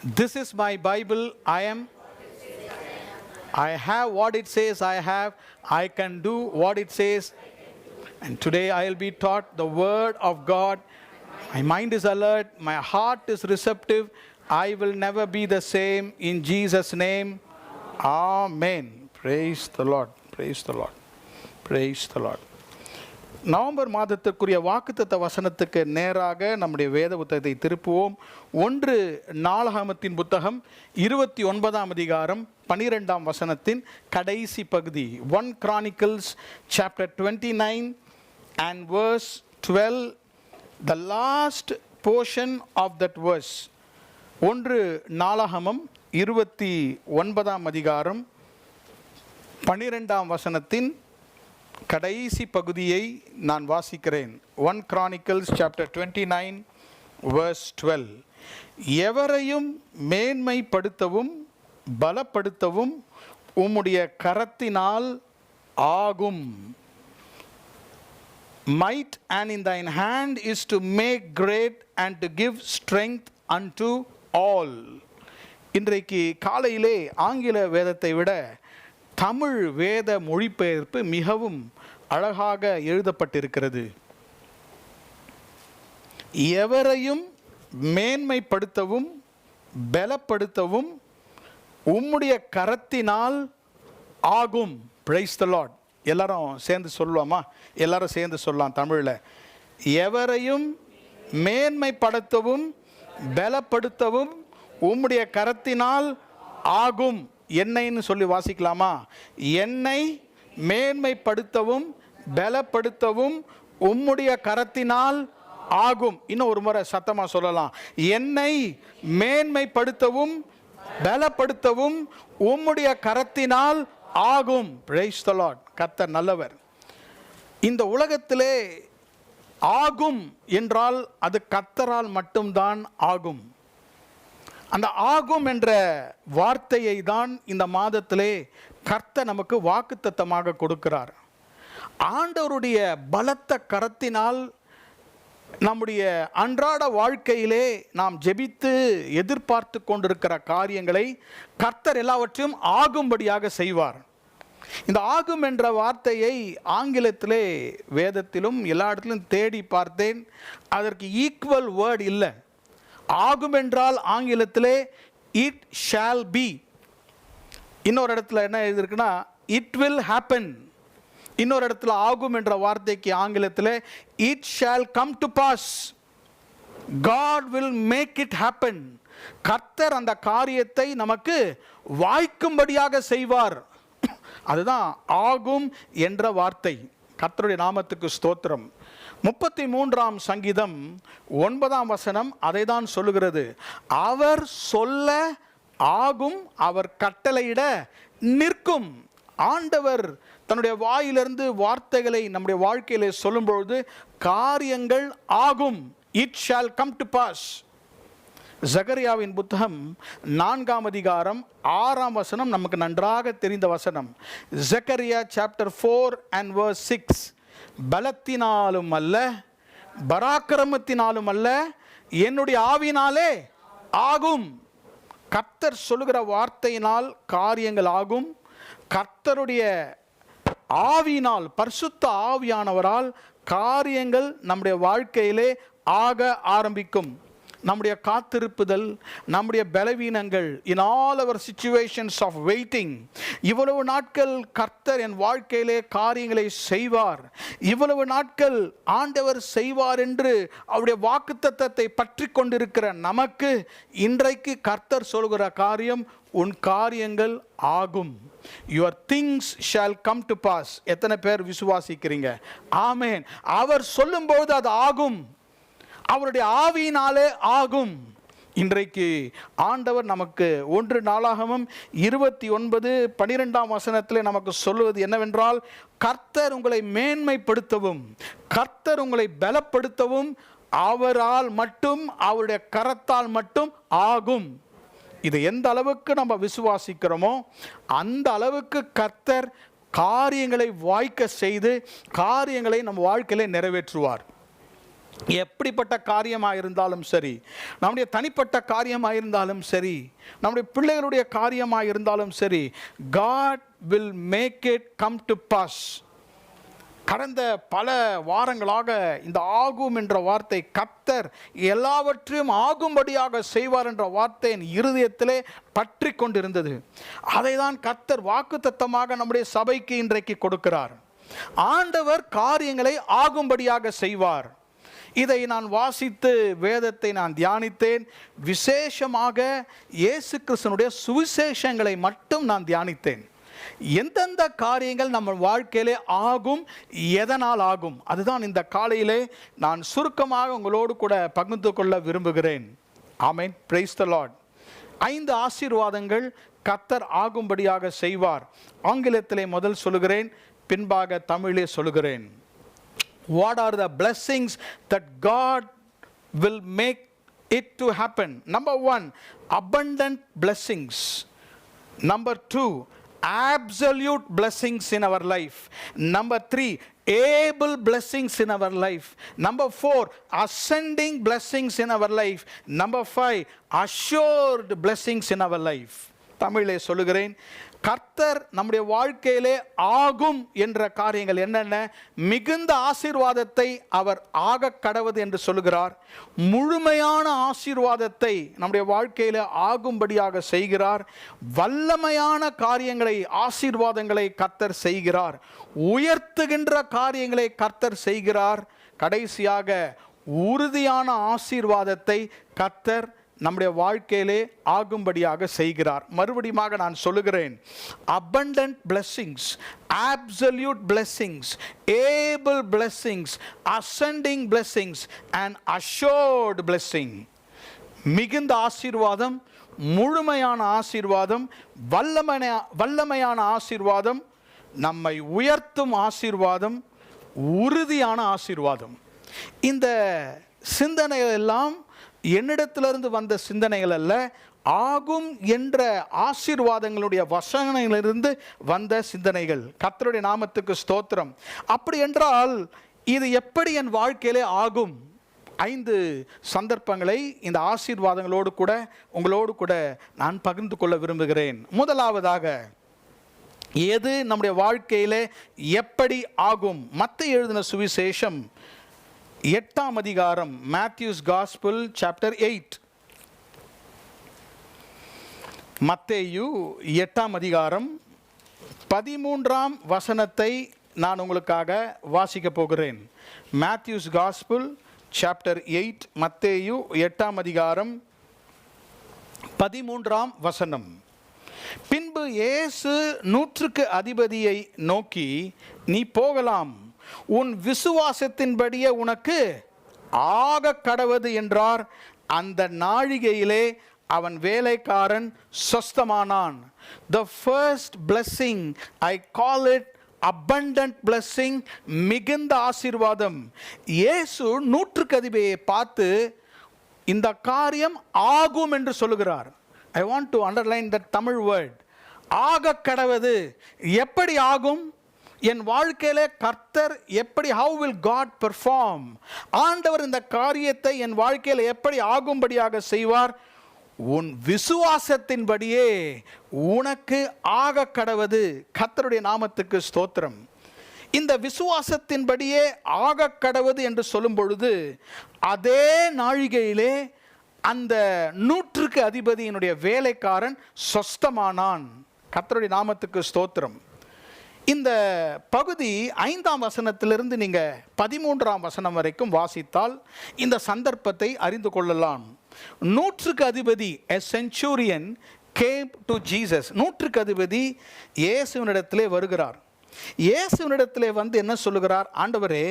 This is my Bible. I have what it says I have. I can do what it says. And today I will be taught the word of God. My mind is alert. My heart is receptive. I will never be the same. In Jesus' name, Amen. Praise the Lord. Praise the Lord. Praise the Lord. நவம்பர் மாதத்திற்குரிய வாக்குத்தத்த வசனத்துக்கு நேராக நம்முடைய வேத புத்தகத்தை திருப்புவோம். 1 நாளாகமத்தின் புத்தகம் 29ஆம் அதிகாரம் 12ஆம் வசனத்தின் கடைசி பகுதி. 1 Chronicles chapter 29 and verse 12, the last portion of that verse. 1 நாளாகமம் 29ஆம் அதிகாரம் 12ஆம் வசனத்தின் கடைசி பகுதியை நான் வாசிக்கிறேன். 1 Chronicles chapter 29 verse 12. எவரையும் மேன்மைப்படுத்தவும் பலப்படுத்தவும் உம்முடைய கரத்தினால் ஆகும். Might and in thine hand is to make great and to give strength unto all. இன்றைக்கு காலையிலே ஆங்கில வேதத்தை விட தமிழ் வேத மொழிபெயர்ப்பு மிகவும் அழகாக எழுதப்பட்டிருக்கிறது. எவரையும் மேன்மைப்படுத்தவும் பலப்படுத்தவும் உம்முடைய கரத்தினால் ஆகும். Praise the Lord. எல்லாரும் சேர்ந்து சொல்லுவோமா? எல்லாரும் சேர்ந்து சொல்லலாம் தமிழில். எவரையும் மேன்மைப்படுத்தவும் பலப்படுத்தவும் உம்முடைய கரத்தினால் ஆகும். என்னைன்னு சொல்லி வாசிக்கலாமா? என்னை மேன்மைப்படுத்தவும் பலப்படுத்தவும் உம்முடைய கரத்தினால் ஆகும். இன்னும் ஒரு முறை சத்தமா சொல்லலாம். என்னை மேன்மைப்படுத்தவும் பலப்படுத்தவும் உம்முடைய கரத்தினால் ஆகும். Praise the Lord. கர்த்தர் நல்லவர். இந்த உலகத்திலே ஆகும் என்றால் அது கர்த்தரால் மட்டும்தான் ஆகும். அந்த ஆகும் என்ற வார்த்தையை தான் இந்த மாதத்திலே கர்த்தர் நமக்கு வாக்குத்தத்தமாக கொடுக்கிறார். ஆண்டவருடைய பலத்த கரத்தினால் நம்முடைய அன்றாட வாழ்க்கையிலே நாம் ஜெபித்து எதிர்பார்த்து கொண்டிருக்கிற காரியங்களை கர்த்தர் எல்லாவற்றையும் ஆகும்படியாக செய்வார். இந்த ஆகும் என்ற வார்த்தையை ஆங்கிலத்திலே வேதத்திலும் எல்லா இடத்திலும் தேடி பார்த்தேன். அதற்கு ஈக்குவல் வேர்ட் இல்லை. ஆகும் என்றால் ஆங்கிலத்திலே இட் ஷால் பி. இன்னொரு இடத்துல என்ன எழுதிருக்குன்னா இட் வில் ஹேப்பன். இன்னொரு இடத்துல ஆகும் என்ற வார்த்தைக்கு ஆங்கிலத்தில் it shall come to pass. God will make it happen. கர்த்தர் அந்த காரியத்தை நமக்கு வாய்க்கும்படியாக செய்வார். அதுதான் ஆகும் என்ற வார்த்தை. கர்த்தருடைய நாமத்துக்கு ஸ்தோத்திரம். 33ஆம் சங்கீதம் 9ஆம் வசனம் அதை தான் சொல்லுகிறது. அவர் சொல்ல ஆகும், அவர் கட்டளையிட நிற்கும். ஆண்டவர் தன்னுடைய வாயிலிருந்து வார்த்தைகளை நம்முடைய வாழ்க்கையிலே சொல்லும்பொழுது காரியங்கள் ஆகும். It shall come to pass. ஜகரியாவின் புத்தகம் 4ஆம் அதிகாரம் 6ஆம் வசனம் நமக்கு நன்றாக தெரிந்த வசனம். Zechariah chapter 4 and verse 6. பலத்தினாலும் அல்ல பராக்கிரமத்தினாலும் அல்ல என்னுடைய ஆவியினாலே ஆகும். கர்த்தர் சொல்லுகிற வார்த்தையினால் காரியங்கள் ஆகும். கர்த்தருடைய ஆவியினால், பரிசுத்த ஆவியானவரால் காரியங்கள் நம்முடைய வாழ்க்கையிலே ஆக ஆரம்பிக்கும். நம்முடைய காத்திருப்புதல், நம்முடைய பலவீனங்கள், in all our situations of waiting, இவ்வளவு நாட்கள் கர்த்தர் என் வாழ்க்கையிலே காரியங்களை செய்வார், இவ்வளவு நாட்கள் ஆண்டவர் செய்வார் என்று அவருடைய வாக்குத்தத்தத்தை பற்றி கொண்டிருக்கிற நமக்கு இன்றைக்கு கர்த்தர் சொல்கிற காரியம், உன் காரியங்கள் ஆகும். Your things shall come to pass. எத்தனை பேர் விசுவாசிக்கிறீங்க? ஆமென். அவர் சொல்லும்போது அது ஆகும். அவருடைய ஆவியினாலே ஆகும். இன்றைக்கு ஆண்டவர் நமக்கு 1 நாளாகமம் 29:12ஆம் வசனத்தில் நமக்கு சொல்லுவது என்னவென்றால், கர்த்தர் உங்களை மேன்மைப்படுத்தவும் கர்த்தர் உங்களை பலப்படுத்தவும் அவரால் மட்டும், அவருடைய கரத்தால் மட்டும் ஆகும். இது எந்த அளவுக்கு நம்ம விசுவாசிக்கிறோமோ அந்த அளவுக்கு கர்த்தர் காரியங்களை வாய்க்க செய்து காரியங்களை நம்ம வாழ்க்கையிலே நிறைவேற்றுவார். எப்படிப்பட்ட காரியமாக இருந்தாலும் சரி, நம்முடைய தனிப்பட்ட காரியமாக இருந்தாலும் சரி, நம்முடைய பிள்ளைகளுடைய காரியமாக இருந்தாலும் சரி, God will make it come to pass. கடந்த பல வாரங்களாக இந்த ஆகும் என்ற வார்த்தை, கர்த்தர் எல்லாவற்றையும் ஆகும்படியாக செய்வார் என்ற வார்த்தை என் இருதயத்திலே பற்றி கொண்டிருந்தது. அதை தான் கர்த்தர் வாக்குத்தத்தமாக நம்முடைய சபைக்கு இன்றைக்கு கொடுக்கிறார். ஆண்டவர் காரியங்களை ஆகும்படியாக செய்வார். இதை நான் வாசித்து வேதத்தை நான் தியானித்தேன். விசேஷமாக இயேசு கிறிஸ்துவினுடைய சுவிசேஷங்களை மட்டும் நான் தியானித்தேன். எந்தெந்த காரியங்கள் நம்ம வாழ்க்கையிலே ஆகும், எதனால் ஆகும், அதுதான் இந்த காலையிலே நான் சுருக்கமாக உங்களோடு கூட பகிர்ந்து கொள்ள விரும்புகிறேன். ஆமென், பிரைஸ் தி லார்ட். 5 ஆசீர்வாதங்கள் கர்த்தர் ஆகும்படியாக செய்வார். ஆங்கிலத்திலே முதல் சொல்லுகிறேன், பின்பாக தமிழிலே சொல்லுகிறேன். What are the blessings that God will make it to happen? Number 1, abundant blessings. Number 2, absolute blessings in our life. Number 3, able blessings in our life. Number 4, ascending blessings in our life. Number 5, assured blessings in our life. தமிழிலே சொல்லுகிறேன், கர்த்தர் நம்முடைய வாழ்க்கையிலே ஆகும் என்ற காரியங்கள் என்னென்ன? மிகுந்த ஆசீர்வாதத்தை அவர் ஆக கடவது என்று சொல்லுகிறார். முழுமையான ஆசீர்வாதத்தை நம்முடைய வாழ்க்கையிலே ஆகும்படியாக செய்கிறார். வல்லமையான காரியங்களை, ஆசீர்வாதங்களை கர்த்தர் செய்கிறார். உயர்த்துகின்ற காரியங்களை கர்த்தர் செய்கிறார். கடைசியாக உறுதியான ஆசீர்வாதத்தை கர்த்தர் நம்முடைய வாழ்க்கையிலே ஆகும்படியாக செய்கிறார். மறுபடியும் நான் சொல்லுகிறேன், abundant blessings, absolute blessings, able blessings, ascending blessings and assured blessing. மிகுந்த ஆசீர்வாதம், முழுமையான ஆசீர்வாதம், வல்லமையான ஆசீர்வாதம், நம்மை உயர்த்தும் ஆசீர்வாதம், உறுதியான ஆசீர்வாதம். இந்த சிந்தனைகள் எல்லாம் என்னிடத்திலிருந்து வந்த சிந்தனைகள் அல்ல, ஆகும் என்ற ஆசீர்வாதங்களுடைய வசனங்களிலிருந்து வந்த சிந்தனைகள். கர்த்தருடைய நாமத்துக்கு ஸ்தோத்திரம். அப்படி என்றால் இது எப்படி என் வாழ்க்கையிலே ஆகும்? 5 சந்தர்ப்பங்களை இந்த ஆசீர்வாதங்களோடு கூட உங்களோடு கூட நான் பகிர்ந்து கொள்ள விரும்புகிறேன். முதலாவதாக, எது நம்முடைய வாழ்க்கையிலே எப்படி ஆகும்? மத்தேயு எழுதின சுவிசேஷம் 8ஆம் அதிகாரம், Matthew's Gospel chapter 8. மத்தேயு 8ஆம் அதிகாரம் 13ஆம் வசனத்தை நான் உங்களுக்காக வாசிக்க போகிறேன். Matthew's Gospel chapter 8, மத்தேயு 8ஆம் அதிகாரம் 13ஆம் வசனம். பின்பு இயேசு 100க்கு அதிபதியை நோக்கி, நீ போகலாம், உன் விசுவாசத்தின்படியே உனக்கு ஆக கடவது என்றார். அந்த நாழிகையிலே அவன் வேலைக்காரன் சொஸ்தமானான். The first blessing, I call it abundant blessing, மிகுந்த ஆசீர்வாதம். இயேசு 100க்கு அதிபதியை பார்த்து இந்த காரியம் ஆகும் என்று சொல்லுகிறார். I want to underline that Tamil word. ஆக கடவது. எப்படி ஆகும்? என் வாழ்க்கையிலே கர்த்தர் எப்படி, how will God perform? ஆண்டவர் இந்த காரியத்தை என் வாழ்க்கையில் எப்படி ஆகும்படியாக செய்வார்? உன் விசுவாசத்தின்படியே உனக்கு ஆக கடவது. கர்த்தருடைய நாமத்துக்கு ஸ்தோத்திரம். இந்த விசுவாசத்தின்படியே ஆக கடவது என்று சொல்லும் பொழுது, அதே நாழிகையிலே அந்த 100க்கு அதிபதியினுடைய வேலைக்காரன் சொஸ்தமானான். கர்த்தருடைய நாமத்துக்கு ஸ்தோத்திரம். இந்த பகுதி 5ஆம் வசனத்திலிருந்து நீங்கள் 13ஆம் வசனம் வரைக்கும் வாசித்தால் இந்த சந்தர்ப்பத்தை அறிந்து கொள்ளலாம். 100க்கு அதிபதி, a centurion came to Jesus. 100க்கு அதிபதி இயேசுவினிடத்திலே வருகிறார். இயேசுவினிடத்திலே வந்து என்ன சொல்லுகிறார்? ஆண்டவரே,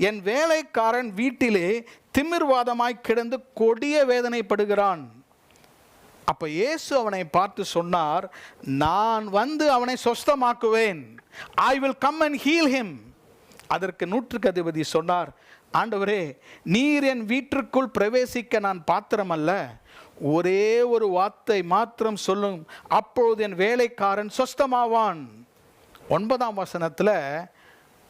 என் வேலைக்காரன் வீட்டிலே திமிர்வாதமாய் கிடந்து கொடிய வேதனைப்படுகிறான். அப்போ இயேசு அவனை பார்த்து சொன்னார், நான் வந்து அவனை சொஸ்தமாக்குவேன். I will come and heal him. அதற்கு 100க்கு அதிபதி சொன்னார், ஆண்டவரே, நீர் என் வீட்டிற்குள் பிரவேசிக்க நான் பாத்திரம் அல்ல, ஒரே ஒரு வார்த்தை மாத்திரம் சொல்லும், அப்பொழுது என் வேலைக்காரன் சொஸ்தமாவான். 9ஆம் வசனத்தில்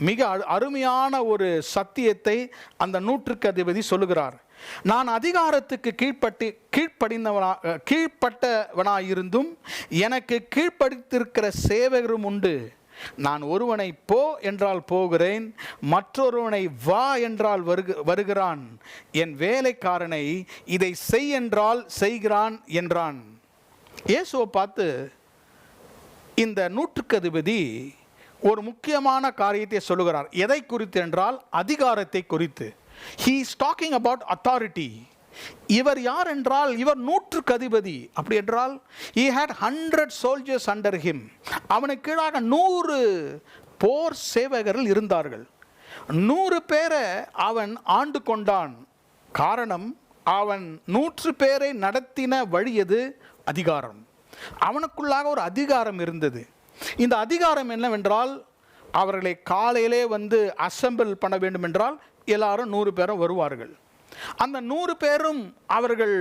மிக அருமையான ஒரு சத்தியத்தை அந்த நூற்றுக்கு அதிபதி சொல்லுகிறார். நான் அதிகாரத்துக்கு கீழ்ப்பட்டவனாயிருந்தும் எனக்கு கீழ்ப்படுத்திருக்கிற சேவகரும் உண்டு. நான் ஒருவனை போ என்றால் போகிறேன், மற்றொருவனை வா என்றால் வருகிறான், என் வேலைக்காரனை இதை செய் என்றால் செய்கிறான் என்றான். இயேசுவை பார்த்து இந்த நூற்றுக்கு அதிபதி ஒரு முக்கியமான காரியத்தை சொல்லுகிறார். எதை குறித்து என்றால் அதிகாரத்தை குறித்து. He is talking about authority. இவர் யார் என்றால் இவர் நூற்றுக்கு அதிபதி. அப்படி என்றால் he had 100 soldiers under him. அவனுக்கு கீழாக 100 போர் சேவகர்கள் இருந்தார்கள். 100 பேரை அவன் ஆண்டு கொண்டான். காரணம், அவன் 100 பேரை நடத்தின வழி எது? அதிகாரம். அவனுக்குள்ளாக ஒரு அதிகாரம் இருந்தது. இந்த அதிகாரம் என்னவென்றால், அவர்களை காலையிலே அசெம்பிள் பண்ண வேண்டும் என்றால் எல்லாரும் 100 பேரும் வருவார்கள். அந்த 100 பேரும் அவர்கள்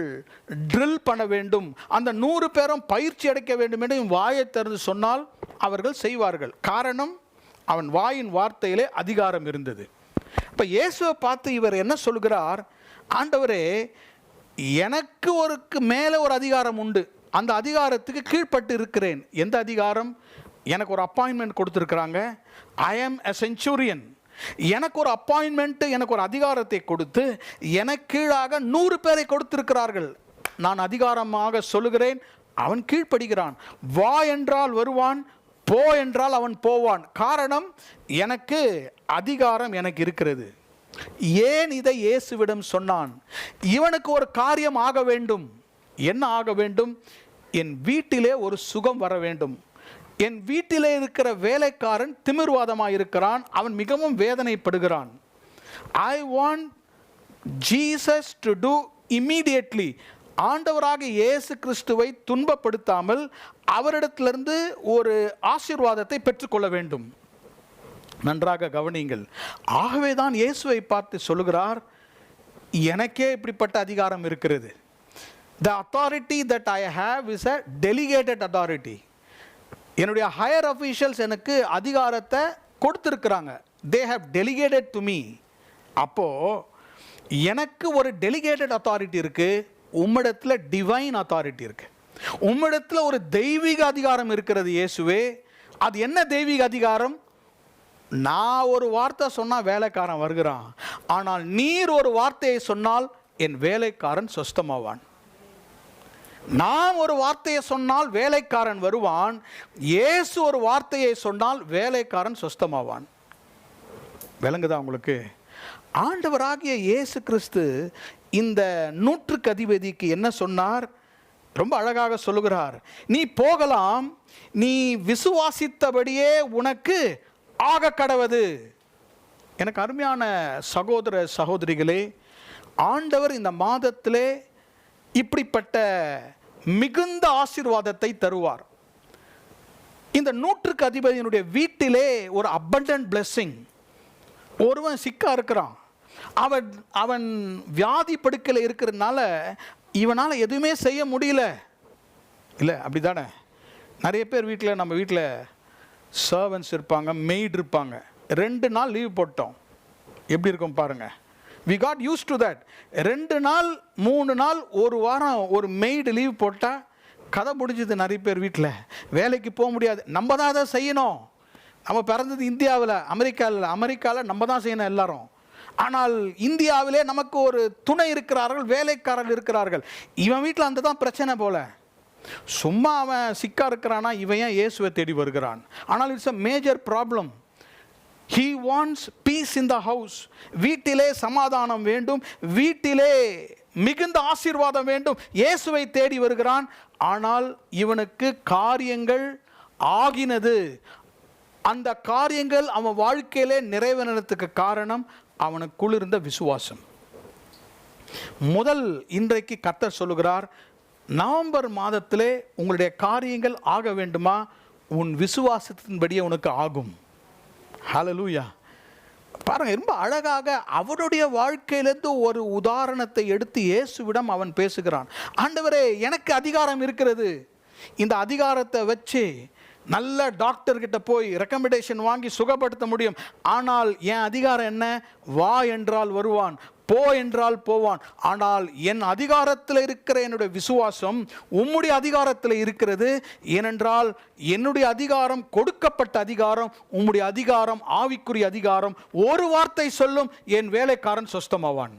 ட்ரில் பண்ண வேண்டும், அந்த 100 பேரும் பயிற்சி அடைக்க வேண்டும் என்று வாயை திறந்து சொன்னால் அவர்கள் செய்வார்கள். காரணம், அவன் வாயின் வார்த்தையிலே அதிகாரம் இருந்தது. இப்போ இயேசுவை பார்த்து இவர் என்ன சொல்கிறார்? ஆண்டவரே, எனக்கு மேலே ஒரு அதிகாரம் உண்டு, அந்த அதிகாரத்துக்கு கீழ்ப்பட்டு இருக்கிறேன். எந்த அதிகாரம்? எனக்கு ஒரு அப்பாயின்மெண்ட் கொடுத்துருக்குறாங்க. ஐ ஆம் எ சென்ச்சுரியன். எனக்கு ஒரு அப்பாயின்மெண்ட், எனக்கு ஒரு அதிகாரத்தை கொடுத்து எனக்கு கீழாக 100 பேரை கொடுத்திருக்கிறார்கள். நான் அதிகாரமாக சொல்லுகிறேன், அவன் கீழ்ப்படுகிறான். வா என்றால் வருவான், போ என்றால் அவன் போவான். காரணம், எனக்கு அதிகாரம் எனக்கு இருக்கிறது. ஏன் இதை இயேசுவிடம் சொன்னான்? இவனுக்கு ஒரு காரியம் ஆக வேண்டும். என்ன ஆக வேண்டும்? என் வீட்டிலே ஒரு சுகம் வர வேண்டும். என் வீட்டிலே இருக்கிற வேலைக்காரன் திமிர்வாதமாக இருக்கிறான், அவன் மிகவும் வேதனைப்படுகிறான். I want Jesus to do immediately. ஆண்டவராக இயேசு கிறிஸ்துவை துன்பப்படுத்தாமல் அவரிடத்திலிருந்து ஒரு ஆசீர்வாதத்தை பெற்றுக்கொள்ள வேண்டும். நன்றாக கவனியுங்கள். ஆகவே தான் இயேசுவை பார்த்து சொல்லுகிறார், எனக்கே இப்படிப்பட்ட அதிகாரம் இருக்கிறது. The authority that I have is a delegated authority. என்னுடைய ஹையர் அஃபீஷியல்ஸ் எனக்கு அதிகாரத்தை கொடுத்துருக்குறாங்க. they have delegated to me. அப்போது எனக்கு ஒரு டெலிகேட்டட் அத்தாரிட்டி இருக்குது, உம்மிடத்தில் டிவைன் அத்தாரிட்டி இருக்குது. உம்மிடத்தில் ஒரு தெய்வீக அதிகாரம் இருக்கிறது இயேசுவே. அது என்ன தெய்வீக அதிகாரம்? நான் ஒரு வார்த்தை சொன்னால் வேலைக்காரன் வருகிறான், ஆனால் நீர் ஒரு வார்த்தையை சொன்னால் என் வேலைக்காரன் சொஸ்தமாவான். நான் ஒரு வார்த்தையை சொன்னால் வேலைக்காரன் வருவான், இயேசு ஒரு வார்த்தையை சொன்னால் வேலைக்காரன் சொஸ்தமாவான். விளங்குதா உங்களுக்கு? ஆண்டவராகிய இயேசு கிறிஸ்து இந்த நூற்றுக்கு அதிபதிக்கு என்ன சொன்னார்? ரொம்ப அழகாக சொல்லுகிறார். நீ போகலாம், நீ விசுவாசித்தபடியே உனக்கு ஆக கடவது. எனக்கு அருமையான சகோதர சகோதரிகளே, ஆண்டவர் இந்த மாதத்திலே இப்படிப்பட்ட மிகுந்த ஆசீர்வாதத்தை தருவார். இந்த நூற்றுக்கு அதிபதியினுடைய வீட்டிலே ஒரு abundant blessing. ஒருவன் சிக்கா இருக்கிறான், அவன் வியாதி படுக்கையில் இருக்கிறதுனால இவனால் எதுவுமே செய்ய முடியல. இல்லை அப்படி தானே? நிறைய பேர் வீட்டில், நம்ம வீட்டில் சர்வன்ஸ் இருப்பாங்க, மெய்டு இருப்பாங்க. 2 நாள் லீவ் போட்டோம், எப்படி இருக்கும் பாருங்கள். we got used to that. 2 நாள் 3 நாள் ஒரு வாரம் ஒரு மெய்டு லீவ் போட்டால் கதை முடிஞ்சது. நிறைய பேர் வீட்டில் வேலைக்கு போக முடியாது, நம்ம தான் அதை செய்யணும். நம்ம பிறந்தது இந்தியாவில், அமெரிக்காவில் நம்ம தான் செய்யணும் எல்லாரும். ஆனால் இந்தியாவிலே நமக்கு ஒரு துணை இருக்கிறார்கள், வேலைக்காரர்கள் இருக்கிறார்கள். இவன் வீட்டில் அந்த தான் பிரச்சனை போல. சும்மா அவன் சிக்கா இருக்கிறானா, இவன் ஏன் இயேசுவை தேடி வருகிறான்? ஆனால் it's a major problem. He wants peace in the house. வீட்டிலே சமாதானம் வேண்டும், வீட்டிலே மிகுந்த ஆசீர்வாதம் வேண்டும். இயேசுவை தேடி வருகிறான். ஆனால் இவனுக்கு காரியங்கள் ஆகினது. அந்த காரியங்கள் அவன் வாழ்க்கையிலே நிறைவேறதுக்கு காரணம் அவனுக்குள் இருந்த விசுவாசம். இன்றைக்கு கர்த்தர் சொல்லுகிறார், நவம்பர் மாதத்திலே உங்களுடைய காரியங்கள் ஆக வேண்டுமா? உன் விசுவாசத்தின்படியே உனக்கு ஆகும். ஹல்லேலூயா. பாருங்க, ரொம்ப அழகாக அவனுடைய வாழ்க்கையிலிருந்து ஒரு உதாரணத்தை எடுத்து இயேசுவிடம் அவன் பேசுகிறான். ஆண்டவரே, எனக்கு அதிகாரம் இருக்கிறது, இந்த அதிகாரத்தை வச்சு நல்ல டாக்டர்கிட்ட போய் ரெக்கமெண்டேஷன் வாங்கி சுகப்படுத்த முடியும். ஆனால் என் அதிகாரம் என்ன? வா என்றால் வருவான், போ என்றால் போவான். ஆனால் என் அதிகாரத்தில் இருக்கிற என்னுடைய விசுவாசம் உம்முடைய அதிகாரத்தில் இருக்கிறது. ஏனென்றால் என்னுடைய அதிகாரம் கொடுக்கப்பட்ட அதிகாரம், உம்முடைய அதிகாரம் ஆவிக்குரிய அதிகாரம். ஒரு வார்த்தை சொல்லும், என் வேலைக்காரன் சொஸ்தமாவான்.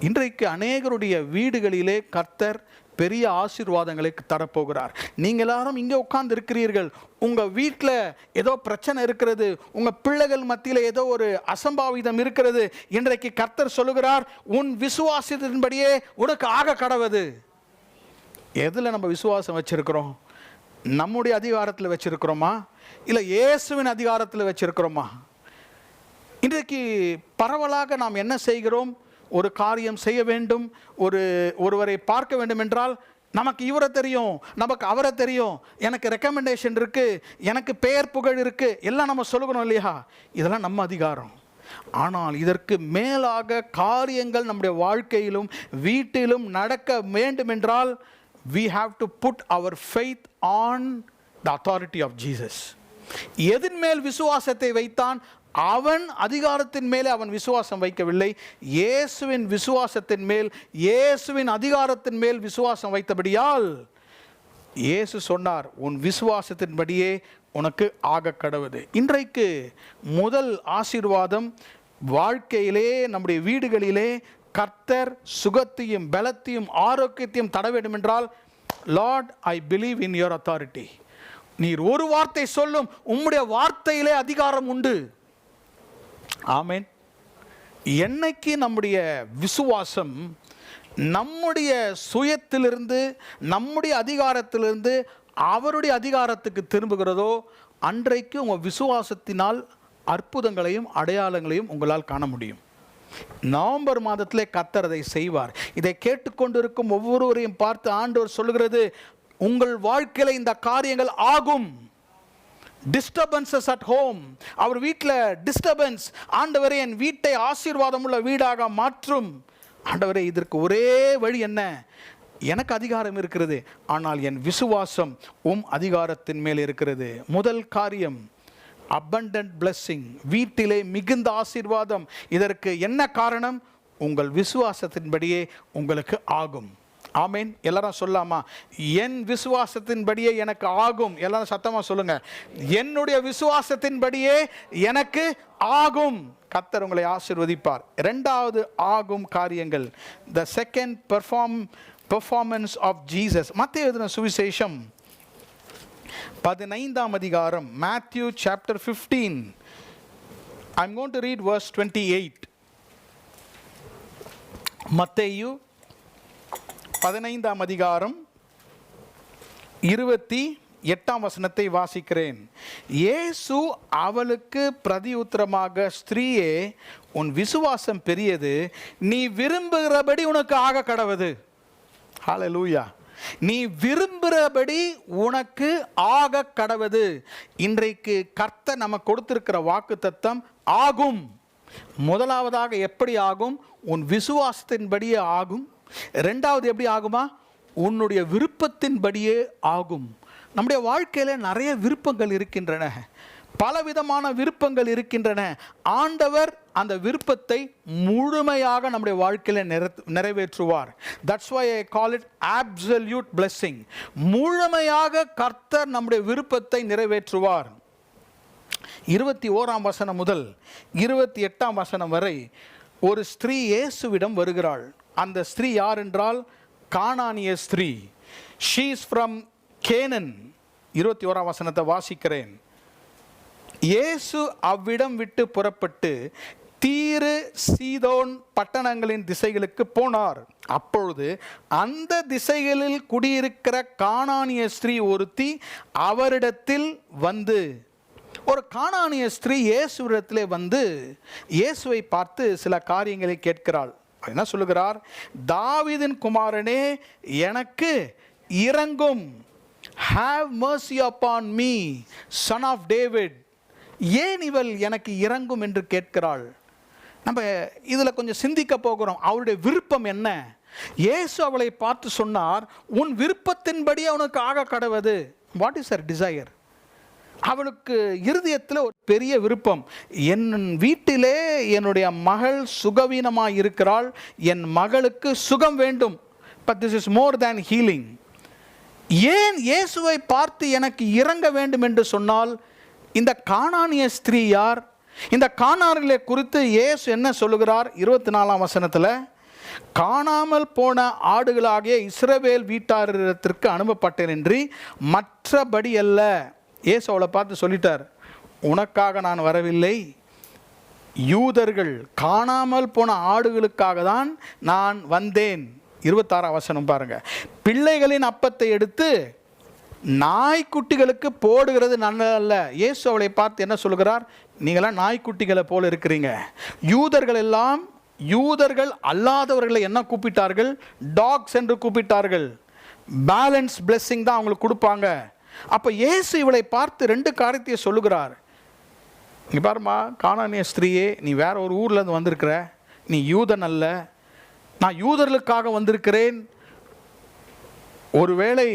இன்றைக்கு அநேகருடைய வீடுகளிலே கர்த்தர் பெரிய ஆசீர்வாதங்களை தரப்போகிறார். நீங்கள் எல்லாரும் இங்கே உட்கார்ந்து இருக்கிறீர்கள், உங்கள் வீட்டில் ஏதோ பிரச்சனை இருக்கிறது, உங்கள் பிள்ளைகள் மத்தியில் ஏதோ ஒரு அசம்பாவிதம் இருக்கிறது. இன்றைக்கு கர்த்தர் சொல்லுகிறார், உன் விசுவாசத்தின்படியே உனக்கு ஆக கடவது. எதில் நம்ம விசுவாசம் வச்சிருக்கிறோம்? நம்முடைய அதிகாரத்தில் வச்சிருக்கிறோமா, இல்லை இயேசுவின் அதிகாரத்தில் வச்சிருக்கிறோமா? இன்றைக்கு பரவலாக நாம் என்ன செய்கிறோம்? ஒரு காரியம் செய்ய வேண்டும், ஒருவரை பார்க்க வேண்டும் என்றால் நமக்கு இவரை தெரியும், நமக்கு அவரை தெரியும், எனக்கு ரெக்கமெண்டேஷன் இருக்கு, எனக்கு பெயர் புகழ் இருக்கு, எல்லாம் நம்ம சொல்லுகிறோம் இல்லையா? இதெல்லாம் நம்ம அதிகாரம். ஆனால் இதற்கு மேலாக காரியங்கள் நம்முடைய வாழ்க்கையிலும் வீட்டிலும் நடக்க வேண்டும் என்றால் we have to put our faith on the authority of Jesus. எதன் மேல் விசுவாசத்தை வைத்தான்? அவன் அதிகாரத்தின் மேலே அவன் விசுவாசம் வைக்கவில்லை, இயேசுவின் விசுவாசத்தின் மேல், இயேசுவின் அதிகாரத்தின் மேல் விசுவாசம் வைத்தபடியால் இயேசு சொன்னார், உன் விசுவாசத்தின்படியே உனக்கு ஆக கடவுது. இன்றைக்கு முதல் ஆசீர்வாதம், வாழ்க்கையிலே நம்முடைய வீடுகளிலே கர்த்தர் சுகத்தையும் பலத்தையும் ஆரோக்கியத்தையும் தர வேண்டும் என்றால், Lord I believe in your authority. நீர் ஒரு வார்த்தை சொல்லும், உம்முடைய வார்த்தையிலே அதிகாரம் உண்டு. ஆமென். என்னைக்கு நம்முடைய விசுவாசம் நம்முடைய சுயத்திலிருந்து, நம்முடைய அதிகாரத்திலிருந்து அவருடைய அதிகாரத்துக்கு திரும்புகிறதோ, அன்றைக்கு உங்கள் விசுவாசத்தினால் அற்புதங்களையும் அடையாளங்களையும் உங்களால் காண முடியும். நவம்பர் மாதத்திலே கர்த்தர் அதை செய்வார். இதை கேட்டுக்கொண்டிருக்கும் ஒவ்வொருவரையும் பார்த்து ஆண்டவர் சொல்லுகிறது, உங்கள் வாழ்க்கையில் இந்த காரியங்கள் ஆகும். டிஸ்டர்பன்சஸ் அட் ஹோம், அவர் வீட்டில் டிஸ்டர்பன்ஸ், ஆண்டவரே என் வீட்டை ஆசீர்வாதம் உள்ள வீடாக மாற்றும். ஆண்டவரே இதற்கு ஒரே வழி என்ன? எனக்கு அதிகாரம் இருக்கிறது, ஆனால் என் விசுவாசம் அதிகாரத்தின் மேல் இருக்கிறது. முதல் காரியம் abundant blessing, வீட்டிலே மிகுந்த ஆசீர்வாதம். இதற்கு என்ன காரணம்? உங்கள் விசுவாசத்தின்படியே உங்களுக்கு ஆகும். ஆமேன். எல்லாரும் சொல்லாமா? என் விசுவாசத்தின்படியே எனக்கு ஆகும். எல்லாரும் சத்தமா சொல்லுங்க, என்னுடைய விசுவாசத்தின்படியே எனக்கு ஆகும். கர்த்தர் உங்களை ஆசீர்வதிப்பார். இரண்டாவது ஆகும் காரியங்கள், the second performance of Jesus. மத்தேயு எழுதின சுவிசேஷம் 15ஆம் அதிகாரம், Matthew chapter 15. I'm going to read verse 28. மத்தேயு 15ஆம் அதிகாரம் 28ஆம் வசனத்தை வாசிக்கிறேன். இயேசு அவளுக்கு பிரதியுத்தரமாக, ஸ்திரீயே, உன் விசுவாசம் பெரியது, நீ விரும்புகிறபடி உனக்கு ஆக கடவது. ஹல்லேலூயா. நீ விரும்புகிறபடி உனக்கு ஆக கடவது. இன்றைக்கு கர்த்தர் நமக்கு கொடுத்திருக்கிற வாக்குத்தத்தம் ஆகும். முதலாவதாக எப்படி ஆகும்? உன் விசுவாசத்தின்படியே ஆகும். ரெண்டாவது எப்படி ஆகுமா? உன்னுடைய விருப்பத்தின்படியே ஆகும். நம்முடைய வாழ்க்கையில் நிறைய விருப்பங்கள் இருக்கின்றன, பலவிதமான விருப்பங்கள் இருக்கின்றன. ஆண்டவர் அந்த விருப்பத்தை முழுமையாக நம்முடைய வாழ்க்கையில் நிறைவேற்றுவார். That's why I call it absolute blessing. முழுமையாக கர்த்தர் நம்முடைய விருப்பத்தை நிறைவேற்றுவார். 21ஆம் வசனம் முதல் 28ஆம் வசனம் வரை ஒரு ஸ்திரீ இயேசுவிடம் வருகிறாள். அந்த ஸ்திரீ யார் என்றால் கானானிய ஸ்திரீ. she is from Canaan. 21ஆம் வசனத்தை வாசிக்கிறேன். இயேசு அவ்விடம் விட்டு புறப்பட்டு தீரு சீதோன் பட்டணங்களின் திசைகளுக்கு போனார். அப்பொழுது அந்த திசைகளில் குடியிருக்கிற கானானிய ஸ்திரீ ஒருத்தி அவரிடத்தில் வந்து, ஒரு கானானிய ஸ்திரீ இயேசுவிடத்திலே வந்து இயேசுவை பார்த்து சில காரியங்களை கேட்கிறாள். என்ன சொல்லுகிறார்? தாவீதின் குமாரனே, எனக்கு இரங்கும். have mercy upon me, son of David. ஏன் இவள் எனக்கு இரங்கும் என்று கேட்கிறாள்? நம்ம இதில் கொஞ்சம் சிந்திக்க போகிறோம். அவருடைய விருப்பம் என்ன? இயேசு அவளை பார்த்து சொன்னார், உன் விருப்பத்தின்படி உனக்கு ஆக கடவது. What is her desire? அவளுக்கு இருதயத்தில் ஒரு பெரிய விருப்பம், என் வீட்டிலே என்னுடைய மகள் சுகவீனமாக இருக்கிறாள், என் மகளுக்கு சுகம் வேண்டும். But this is more than healing. ஏன் இயேசுவை பார்த்து எனக்கு இறங்க வேண்டும் என்று சொன்னால், இந்த கானானிய ஸ்திரீ யார்? இந்த கானானியர்களை குறித்து இயேசு என்ன சொல்லுகிறார்? 24ஆம் வசனத்தில், காணாமல் போன ஆடுகளாகிய இஸ்ரவேல் வீட்டாரிடத்திற்கு அனுப்பப்பட்டேன் என்று மற்றபடி அல்ல. இயேசு அவளை பார்த்து சொல்லிட்டார், உனக்காக நான் வரவில்லை, யூதர்கள் காணாமல் போன ஆடுகளுக்காக தான் நான் வந்தேன். 26ஆம் வசனம் பாருங்க, பிள்ளைகளின் அப்பத்தை எடுத்து நாய்க்குட்டிகளுக்கு போடுகிறது நல்லதல்ல. இயேசு அவளை பார்த்து என்ன சொல்கிறார்? நீங்களாம் நாய்க்குட்டிகளை போல இருக்கிறீங்க. யூதர்கள் எல்லாம் யூதர்கள் அல்லாதவர்களை என்ன கூப்பிட்டார்கள்? டாக்ஸ் என்று கூப்பிட்டார்கள். பேலன்ஸ் பிளெஸிங் தான் அவங்களுக்கு கொடுப்பாங்க. அப்போ இயேசு இவளை பார்த்து 2 காரியத்தை சொல்லுகிறார். நீ பாருமா, கானானிய ஸ்திரீயே, நீ வேற ஒரு ஊர்லேருந்து வந்திருக்கிற, நீ யூதன் அல்ல, நான் யூதர்களுக்காக வந்திருக்கிறேன். ஒருவேளை